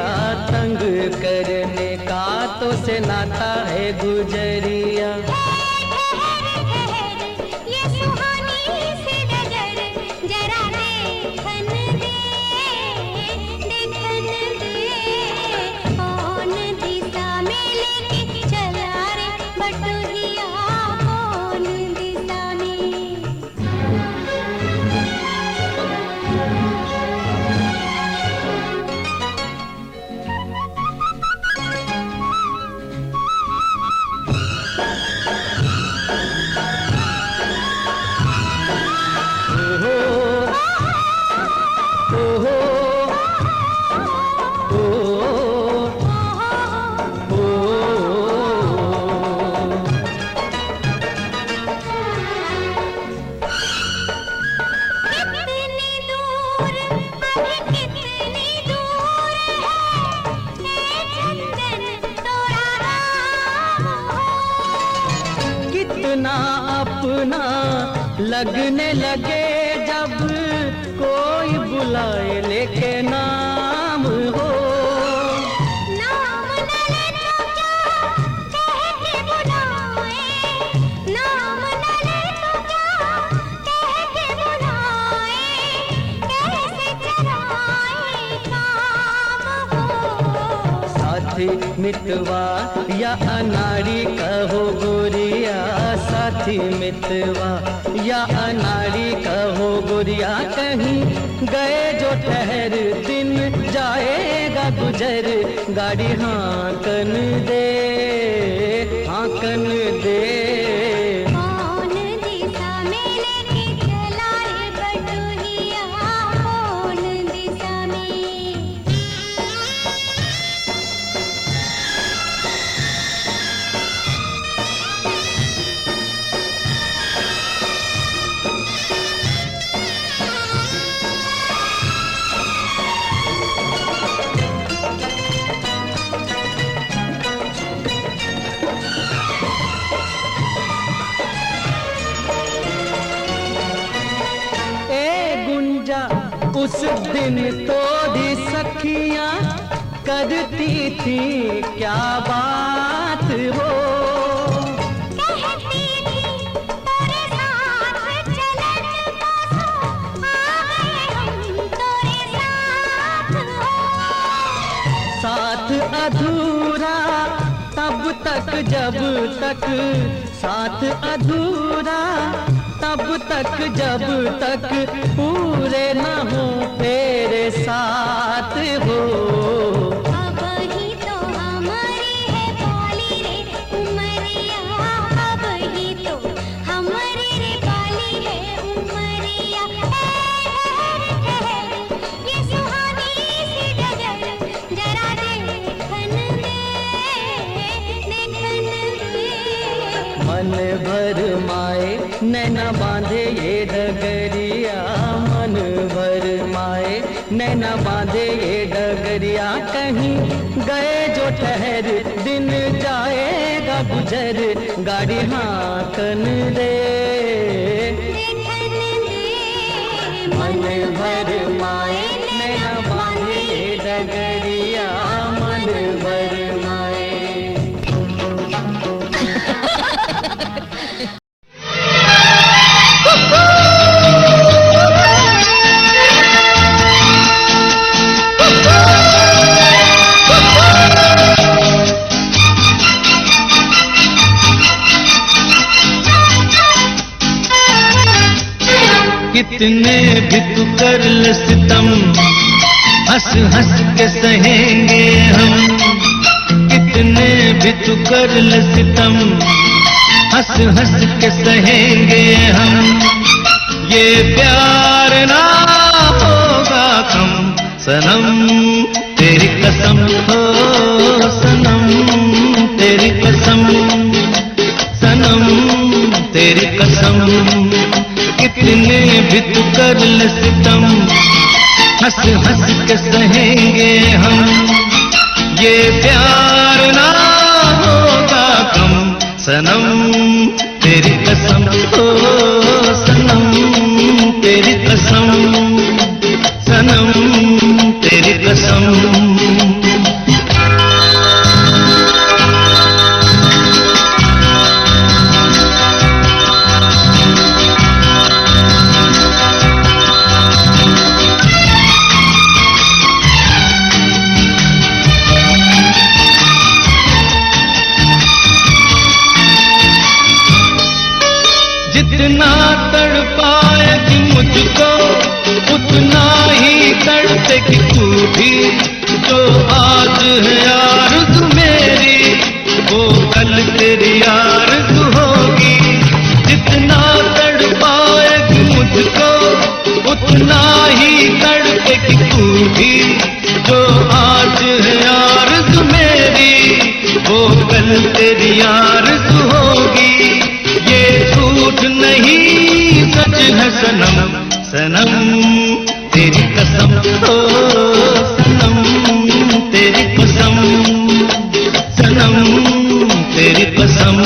तंग करने का तो से नाता है गुजरिया
ये सुहानी सी डगर जरा देखन दे कौन दिशा में लेके चला रे बटोहिया कौन दिशा में
कितना अपना लगने लगे जब कोई बुलाए लेके नाम हो
नाम न ले तो क्या कह के बुलाए नाम न ले तो क्या कह के बुलाए कैसे चलाए काम हो
साथ साथी मितवा या अनाड़ी कहो गोरिया, साथी मितवा या अनाड़ी कहो गोरिया, कहीं गए जो ठहर दिन जाएगा गुजर, गाड़ी हांकन दे हांकन दे।
कौन दिशा में लेके चला रे बटोहिया, कौन दिशा में।
उस दिन तोरी सखियां करती थी क्या बात हो,
कहती थी तेरे साथ चलन को, आ गए हम तेरे साथ हो।
साथ अधूरा तब तक जब तक, साथ अधूरा तब तक जब तक पूरे न हो तेरे साथ हो।
अब ही तो हमारी है बाली रे उमरिया, अब ही तो हमारी रे बाली है उमरिया। ठहर ठहर ये सुहानी सी डगर, जरा देखन दे देखन दे।
मन भर माए नैना बांधे ये डगरिया, मन भर माए नैना बांधे ये डगरिया, कहीं गए जो ठहर दिन जाएगा गुजर, गाड़ी हांकन दे
देखन दे।
मन भर माए नैना बांधे ये डगरिया, मन भर माए।
कितने भी तू कर ले सितम, हंस हंस के सहेंगे हम। कितने भी तू कर ले सितम, हंस हंस के सहेंगे हम। ये प्यार ना होगा कम सनम, तेरी कसम हो सनम, तेरी कसम सनम, तेरी कसम। कितने भी तू कर ले सितम, हंस हंस के सहेंगे हम। ये प्यार ना होगा कम सनम, तेरी कसम हो सनम, तेरी कसम सनम, तेरी कसम। जितना तड़पाएगी मुझको उतना ही तड़पेगी तू भी। जो आज है आरज़ू मेरी वो कल तेरी आरज़ू होगी। जितना तड़पाएगी मुझको उतना ही तड़पेगी तू भी। जो आज है आरज़ू मेरी वो कल तेरी आरज़ू होगी। ये झूठ नहीं सच है सनम, सनम तेरी कसम हो सनम, तेरी कसम सनम, तेरी कसम।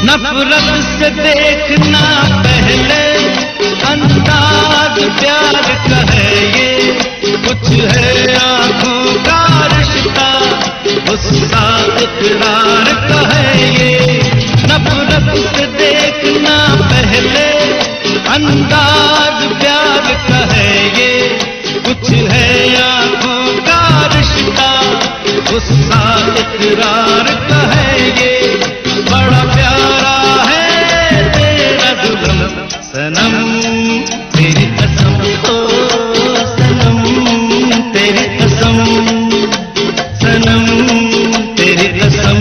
नफरत से देखना पहले अंदाज प्यार का है ये, कुछ है आंखों का रिश्ता गुस्सा इकरार का है ये। नफरत से देखना पहले अंदाज प्यार का है ये, कुछ है आंखों का रिश्ता गुस्सा इकरार का है ये। बड़ा प्यारा है तेरा जुल्म सनम तेरी कसम, ओ सनम तेरी कसम, सनम तेरी कसम।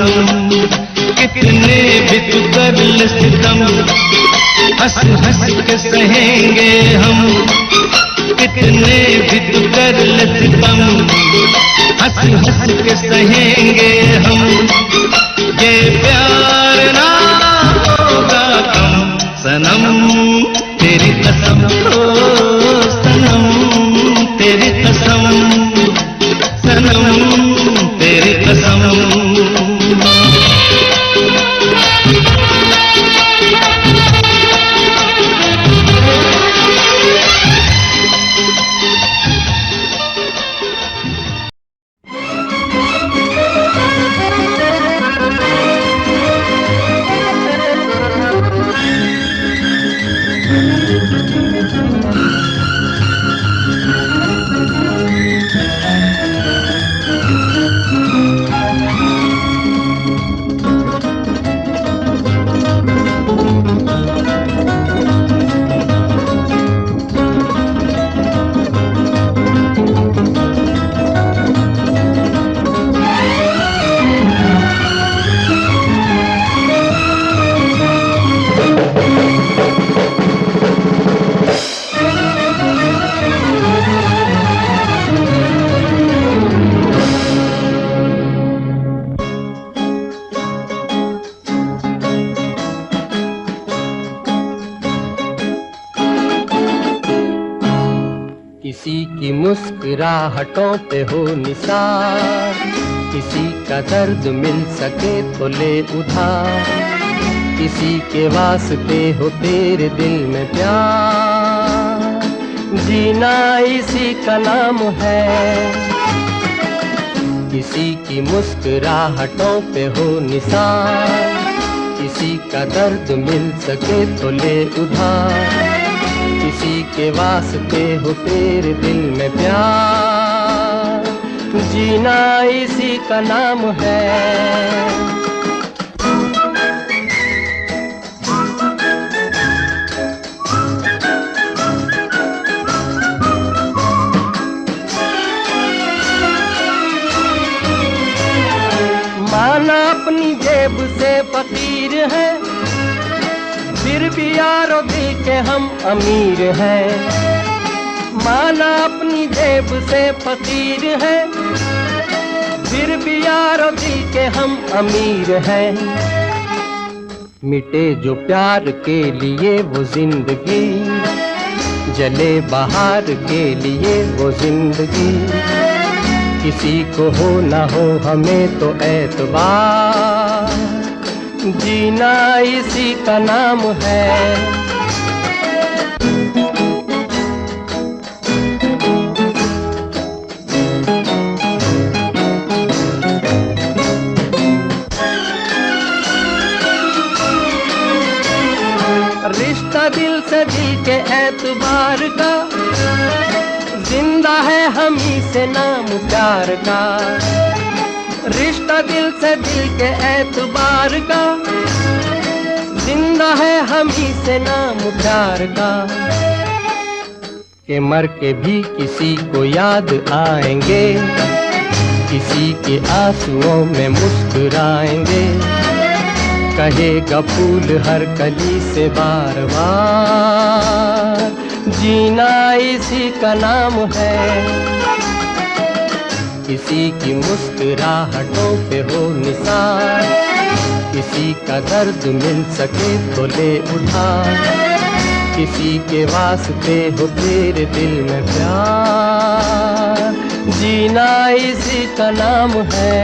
कितने भी तू कर ले सितम, हंस हंस के सहेंगे हम। कितने भी तू कर ले सितम, हंस हंस के सहेंगे हम। ये प्यार ना होगा कम सनम तेरी कसम, ओ सनम तेरी कसम, सनम तेरी कसम।
किसी की मुस्कुराहटों पे हो निसार, किसी का दर्द मिल सके तो ले उधार। किसी के वास्ते हो तेरे दिल में प्यार, जीना इसी का नाम है। किसी की मुस्कुराहटों पे हो निसार, किसी का दर्द मिल सके तो ले उधार। किसी के वास्ते हो तेरे दिल में प्यार, जीना इसी का नाम है। माना अपनी जेब से फकीर है, फिर भी यारो दिल के हम अमीर हैं। माना अपनी जेब से फकीर है, फिर भी यारो दिल के हम अमीर हैं। मिटे जो प्यार के लिए वो जिंदगी, जले बहार के लिए वो जिंदगी। किसी को हो ना हो हमें तो एतबार, जीना इसी का नाम है। रिश्ता दिल से दिल के एतबार का, जिंदा है हम ही से नाम प्यार का। रिश्ता दिल से दिल के एतबार का, जिंदा है हम ही से नाम प्यार का। के मर के भी किसी को याद आएंगे, किसी के आंसुओं में मुस्कुराएंगे। कहेगा फूल हर कली से बार बार, जीना इसी का नाम है। किसी की मुस्कुराहटों पे हो निसार, किसी का दर्द मिल सके तो ले उधार। किसी के वास्ते हो तेरे दिल में प्यार, जीना इसी का नाम है।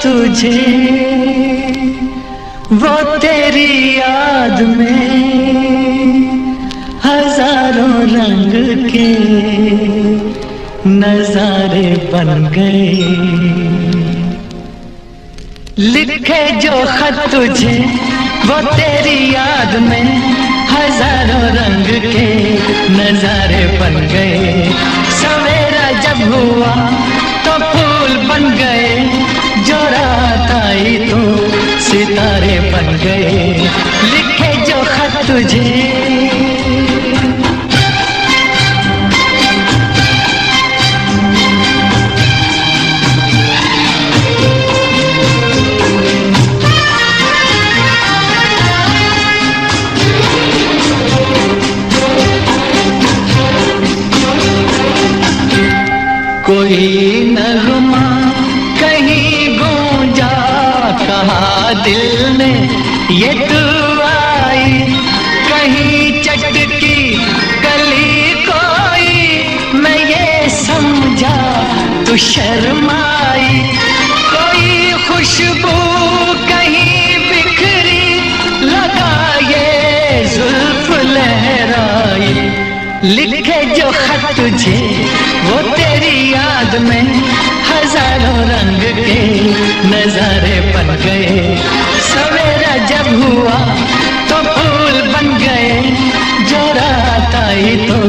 तुझे वो तेरी याद में हजारों रंग के नजारे बन गए। लिखे जो खत तुझे वो तेरी याद में हजारों रंग के नजारे बन गए। सवेरा जब हुआ तो फूल बन गए, जो रात आई तो सितारे बन गए। लिखे जो खत तुझे कोई नगमा कहीं गूंजा, कहा दिल ने ये तू आई। कहीं चटकी कली कोई, मैं ये समझा तू शर्माई। कोई खुशबू कहीं बिखरी, लगा ये जुल्फ लहराई। लिखे जो खत तुझे वो तेरी याद में हजारों रंग के नजारे बन गए। सवेरा जब हुआ तो फूल बन गए, जो रात आई तो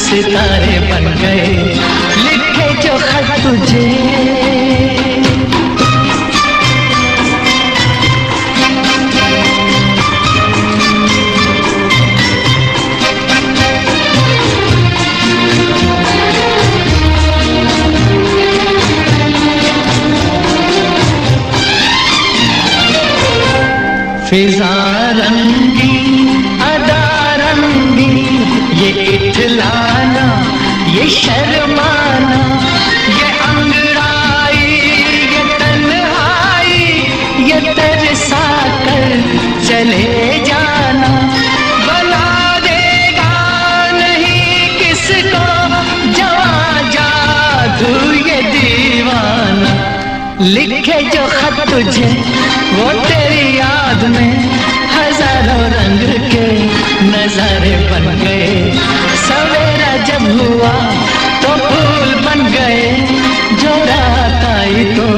सितारे बन गए। लिखे जो खत तुझे फिजा रंगी अदा रंगी, ये इठलाना ये शर्माना, ये अंगड़ाई ये तन्हाई, ये तरसा कर चले जाना। बना देगा नहीं किसको जवां जादू ये दीवाना। लिखे जो खत तुझे वो तेरी याद में हजारों रंग के नजारे बन गए। सवेरा जब हुआ तो फूल बन गए, जो रात आई तो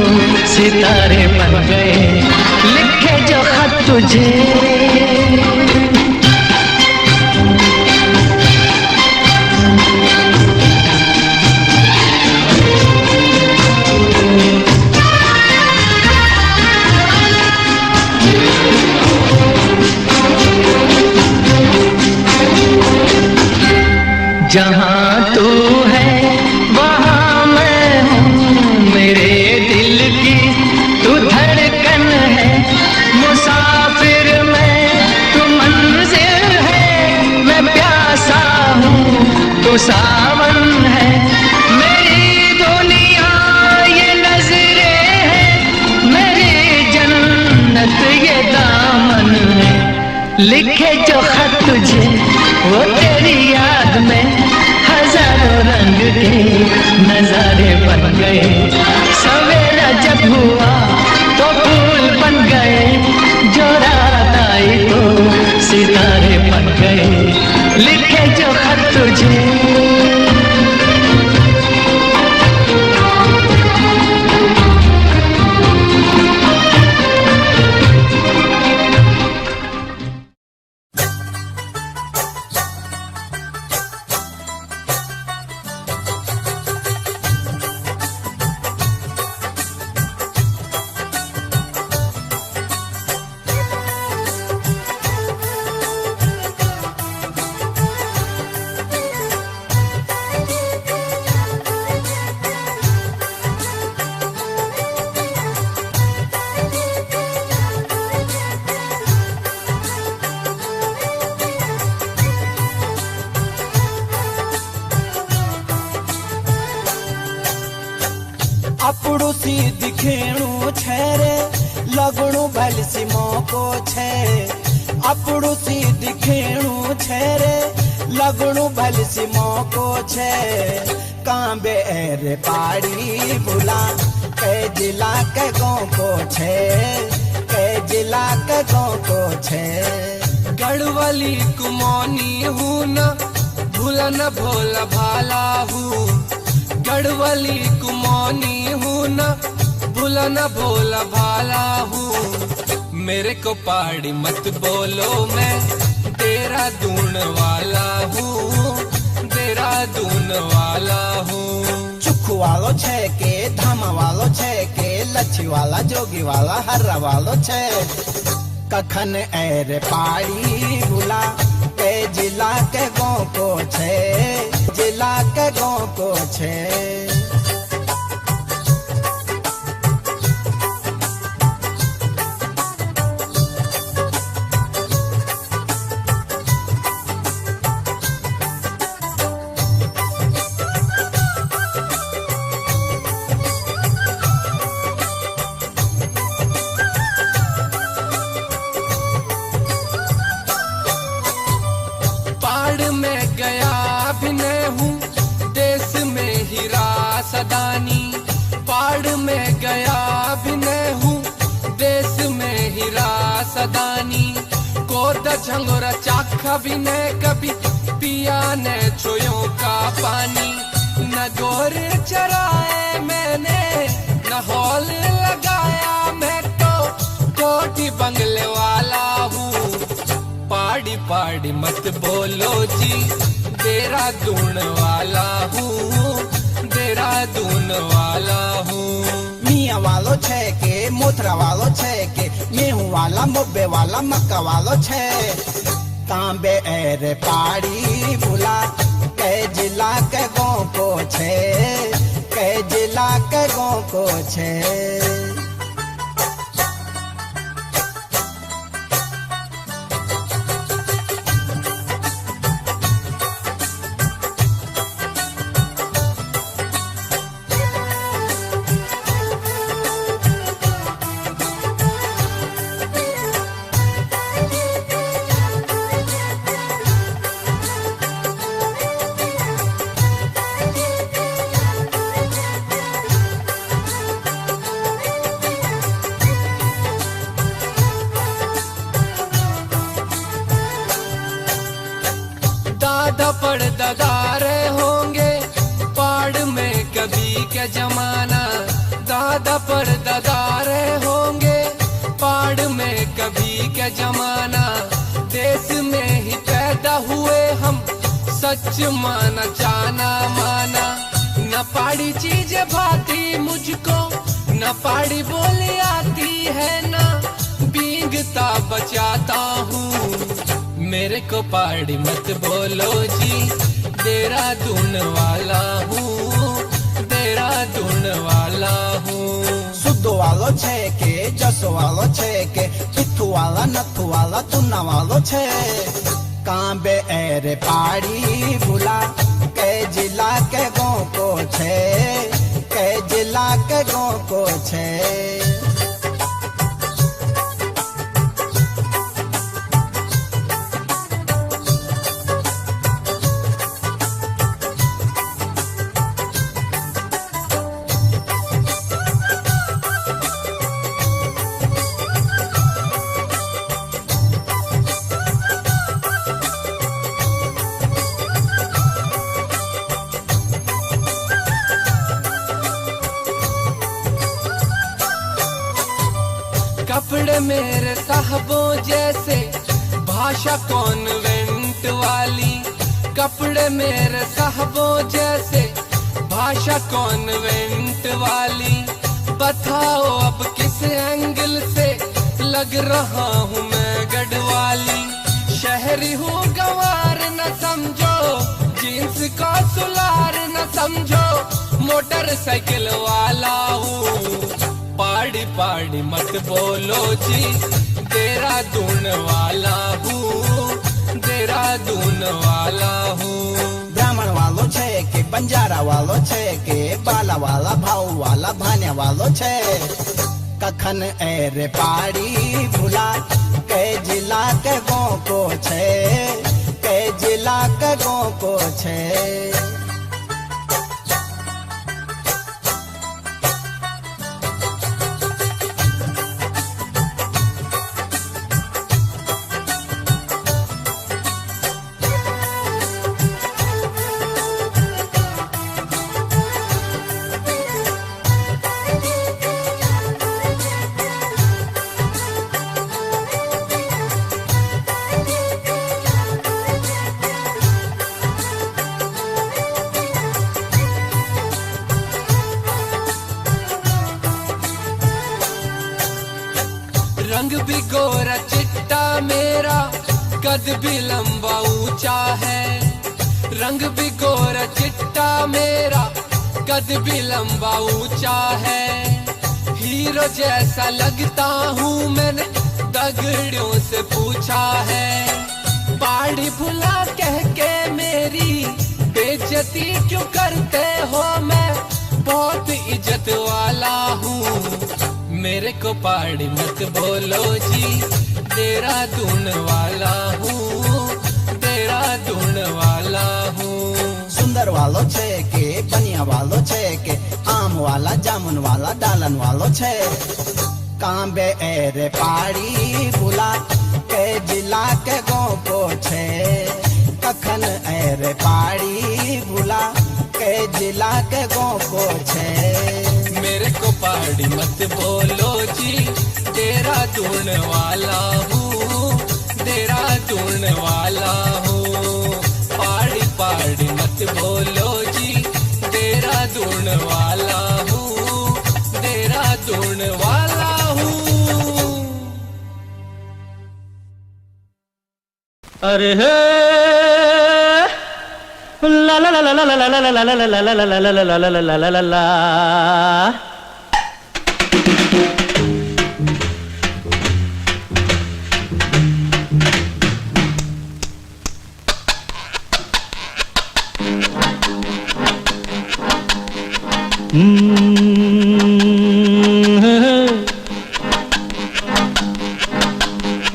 सितारे बन गए। लिखे जो खत तुझे जहाँ तू है वहाँ मैं हूँ, मेरे दिल की तू धड़कन है। मुसाफिर मैं तू मंजिल है, मैं प्यासा हूँ तू सावन है। मेरी दुनिया ये नजरें है, मेरी जन्नत ये दामन है। लिखे जो खत तुझे वो तेरी याद में हजारों रंग के नजारे बन गए। सवेरा जब हुआ तो फूल बन गए, जो रात आई तो सितारे बन गए। लिखे जो खत तुझे
अपड़ू सी दिखेणु छेरे लगणु भल सी मौको छे। अपड़ू सी दिखेणु छेरे लगणु भल सी मौको छे। कांबे रे पाड़ी बुला के जिला के गाँव को छे के जिला के गाँव को छे
गढ़वाली कुमौनी हूँ न भूला न भोला भाला हूँ गढ़वाली कुमौनी हूँ न भूला न भोला भाला हूँ मेरे को पहाड़ी मत बोलो मैं तेरा दून वाला हूँ तेरा दून वाला हूँ
चुख वालो छे के धामा वालो छे के लच्छी वाला जोगी वाला हर्रा वालो छे कखन एर पाड़ी भूला के जिला के गाँव को छे जिला के गाँव को छे
सदानी पहाड़ में गया भी नहीं हूँ देश में हीरा सदानी कोद झंगोरा चाखा भी नहीं कभी पिया ने छोयों का पानी न गोर चराए मैंने न हॉल लगाया मैं तो कोठी बंगले वाला हूँ पहाड़ी पहाड़ी मत बोलो जी तेरा दून वाला हूँ तेरा दून वाला हूँ
मियाँ वालो छे के मोथरा वालो छे के गेहूं वाला मोबे वाला मक्का वालो छे तांबे एर पाड़ी भूला के जिला के गाँव को छे के जिला के गाँव को छे
पड़ दादारे होंगे पहाड़ में कभी के जमाना दादा पर दादारे होंगे पहाड़ में कभी के जमाना देश में ही पैदा हुए हम सच माना जाना माना न पहाड़ी चीजें भाती मुझको न पहाड़ी बोली आती है न बींगता बचाता हूँ मेरे को पहाड़ी मत बोलो जी तेरा दून वाला हूँ तेरा दून वाला हूँ
सुद्धो वालो छे के जसो वालो छे के पिथु वाला नथु वाला तुना वालो छे कांबे एर पाड़ी भूला के जिला के गाँव को छे के जिला के गाँव को छे
कपड़े मेरे साहबों जैसे भाषा कॉन्वेंट वाली कपड़े मेरे साहबों जैसे भाषा कॉन्वेंट वाली बताओ अब किस एंगल से लग रहा हूँ मैं गढ़वाली शहरी हूँ गंवार न समझो जींस का सुलार न समझो मोटरसाइकिल वाला हूँ पहाड़ी पहाड़ी मत बोलो जी तेरा दून वाला हूँ तेरा दून वाला हूँ
ब्राह्मण वालो छे के बंजारा वालो छे के बाला वाला भाऊ वाला भान्या वालो छे कखन एर पाड़ी भूला के जिला के गाँव को छे के जिला के गाँव को छे
कद भी लंबा ऊंचा है, रंग भी गोरा चिट्टा मेरा, कद भी लंबा ऊंचा है। हीरो जैसा लगता हूँ मैंने दगड़ियों से पूछा है। पहाड़ी भुला कह के मेरी बेइज्जती क्यों करते हो, मैं बहुत इज्जत वाला हूँ। मेरे को पहाड़ी मत बोलो जी, तेरा दून वाला हूँ, तेरा दून वाला हूँ।
सुंदर वालो छे के बनिया वालो छे के, आम वाला जामुन वाला डालन वालो छे। कांबे एरे पहाड़ी बुला के जिला के गो को छे, कखन एरे पहाड़ी बुला के जिला के गो को छे।
मेरे को पहाड़ी मत बोलो जी, तेरा दून वाला हूँ, तेरा दून वाला हूँ। पहाड़ी पहाड़ी मत बोलो जी, तेरा दून वाला हूँ, तेरा दून वाला हूँ।
अरे हे ला ला ला ला ला ला ला ला ला ला ला ला ला ला ला ला ला।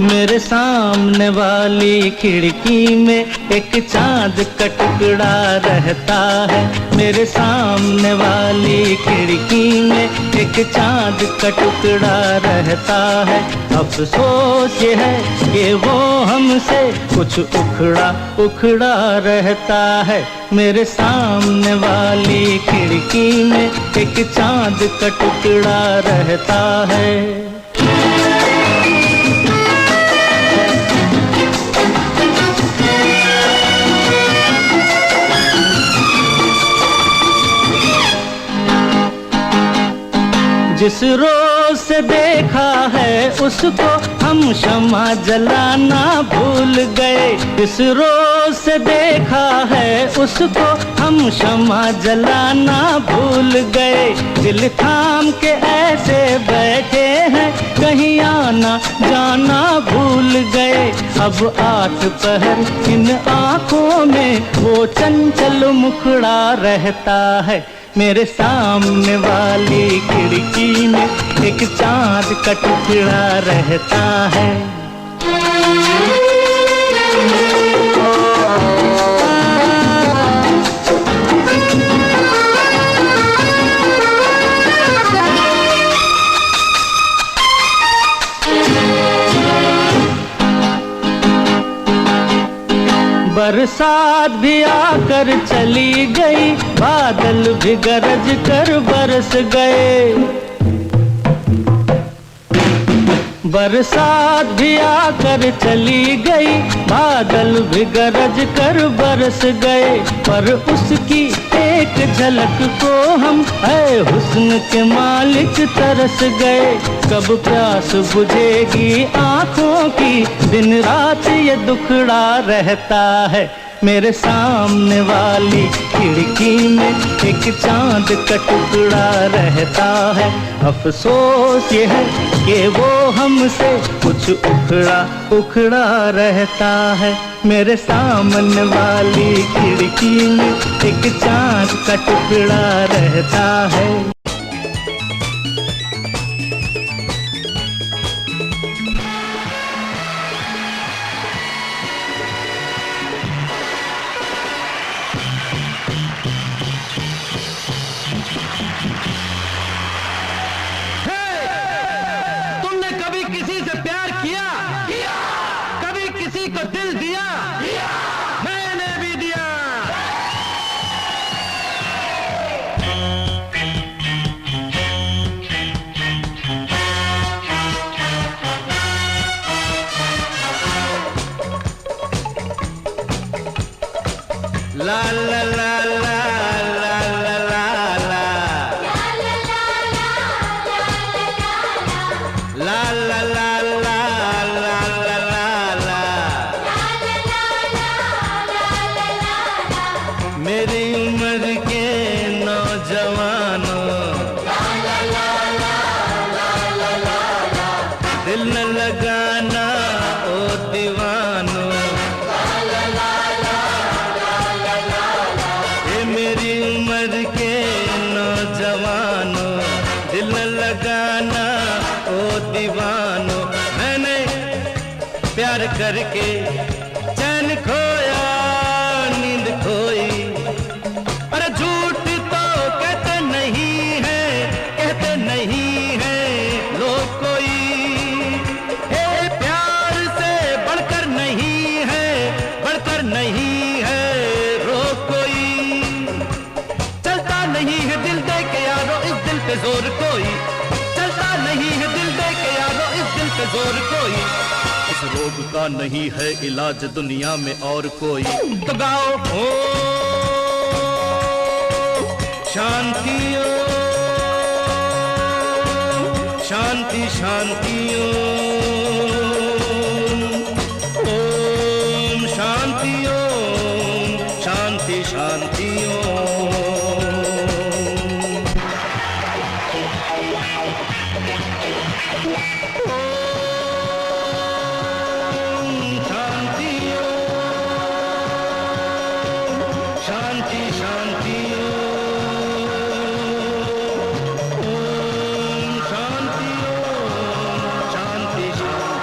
मेरे सामने वाली खिड़की में एक चांद का टुकड़ा रहता है। मेरे सामने वाली खिड़की में एक चांद का टुकड़ा रहता है। अफसोस ये है कि वो हमसे कुछ उखड़ा उखड़ा रहता है। मेरे सामने वाली खिड़की में एक चांद का टुकड़ा रहता है। जिस रोज से देखा है उसको हम शमा जलाना भूल गए। जिस रोज से देखा है उसको हम शमा जलाना भूल गए। दिल थाम के ऐसे बैठे हैं कहीं आना जाना भूल गए। अब आठ पहर इन आँखों में वो चंचल मुखड़ा रहता है। मेरे सामने वाली खिड़की में एक चांद का टुकड़ा रहता है। बरसात भी आकर चली गई, बादल भी गरज कर बरस गए। बरसात भी आकर चली गई, बादल भी गरज कर बरस गए। पर उसकी एक झलक को हम है हुस्न के मालिक तरस गए। कब प्यास बुझेगी आँखों की, दिन रात ये दुखड़ा रहता है। मेरे सामने वाली खिड़की में एक चांद का टुकड़ा रहता है। अफसोस ये है कि वो हमसे कुछ उखड़ा उखड़ा रहता है। मेरे सामने वाली खिड़की में एक चांद का टुकड़ा रहता है। La la la la la la la la la la la la la la la प्यार करके चैन खोया नींद खोई। अरे झूठ तो कहते नहीं है, कहते नहीं है लोग कोई। हे प्यार से बढ़कर नहीं है, बढ़कर नहीं है रोग कोई। चलता नहीं है दिल दे के यारो इस दिल पे जोर कोई, चलता नहीं है दिल दे के यारो इस दिल पे जोर कोई। इस रोग का नहीं है इलाज दुनिया में और कोई। तो गाओ ओ शांति ओ शांति शांति ओम शांति ओम शांति शांति ओम। शांति शांति ओम शांति ओम शांति शांति।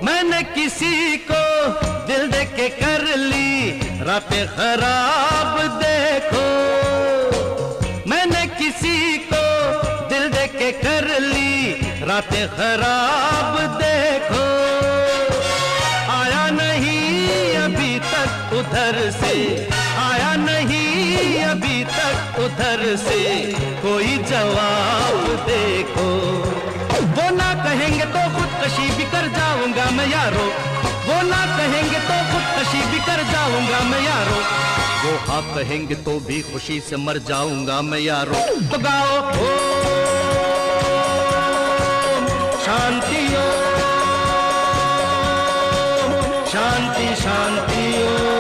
मैंने किसी को दिल दे के कर ली रातें खराब देखो। मैंने किसी को दिल दे के कर ली रातें खराब देखो। आया नहीं अभी तक उधर से, आया नहीं अभी तक उधर से कोई जवाब देखो। वो ना कहेंगे तो खुदकशी भी कर जाऊंगा मैं यारो, वो ना कहेंगे तो खुदकशी भी कर जाऊंगा मैं यारो। वो हाँ कहेंगे तो भी खुशी से मर जाऊंगा मैं यारो। तो गाओ ओ शांति ओ शांति शांति ओ।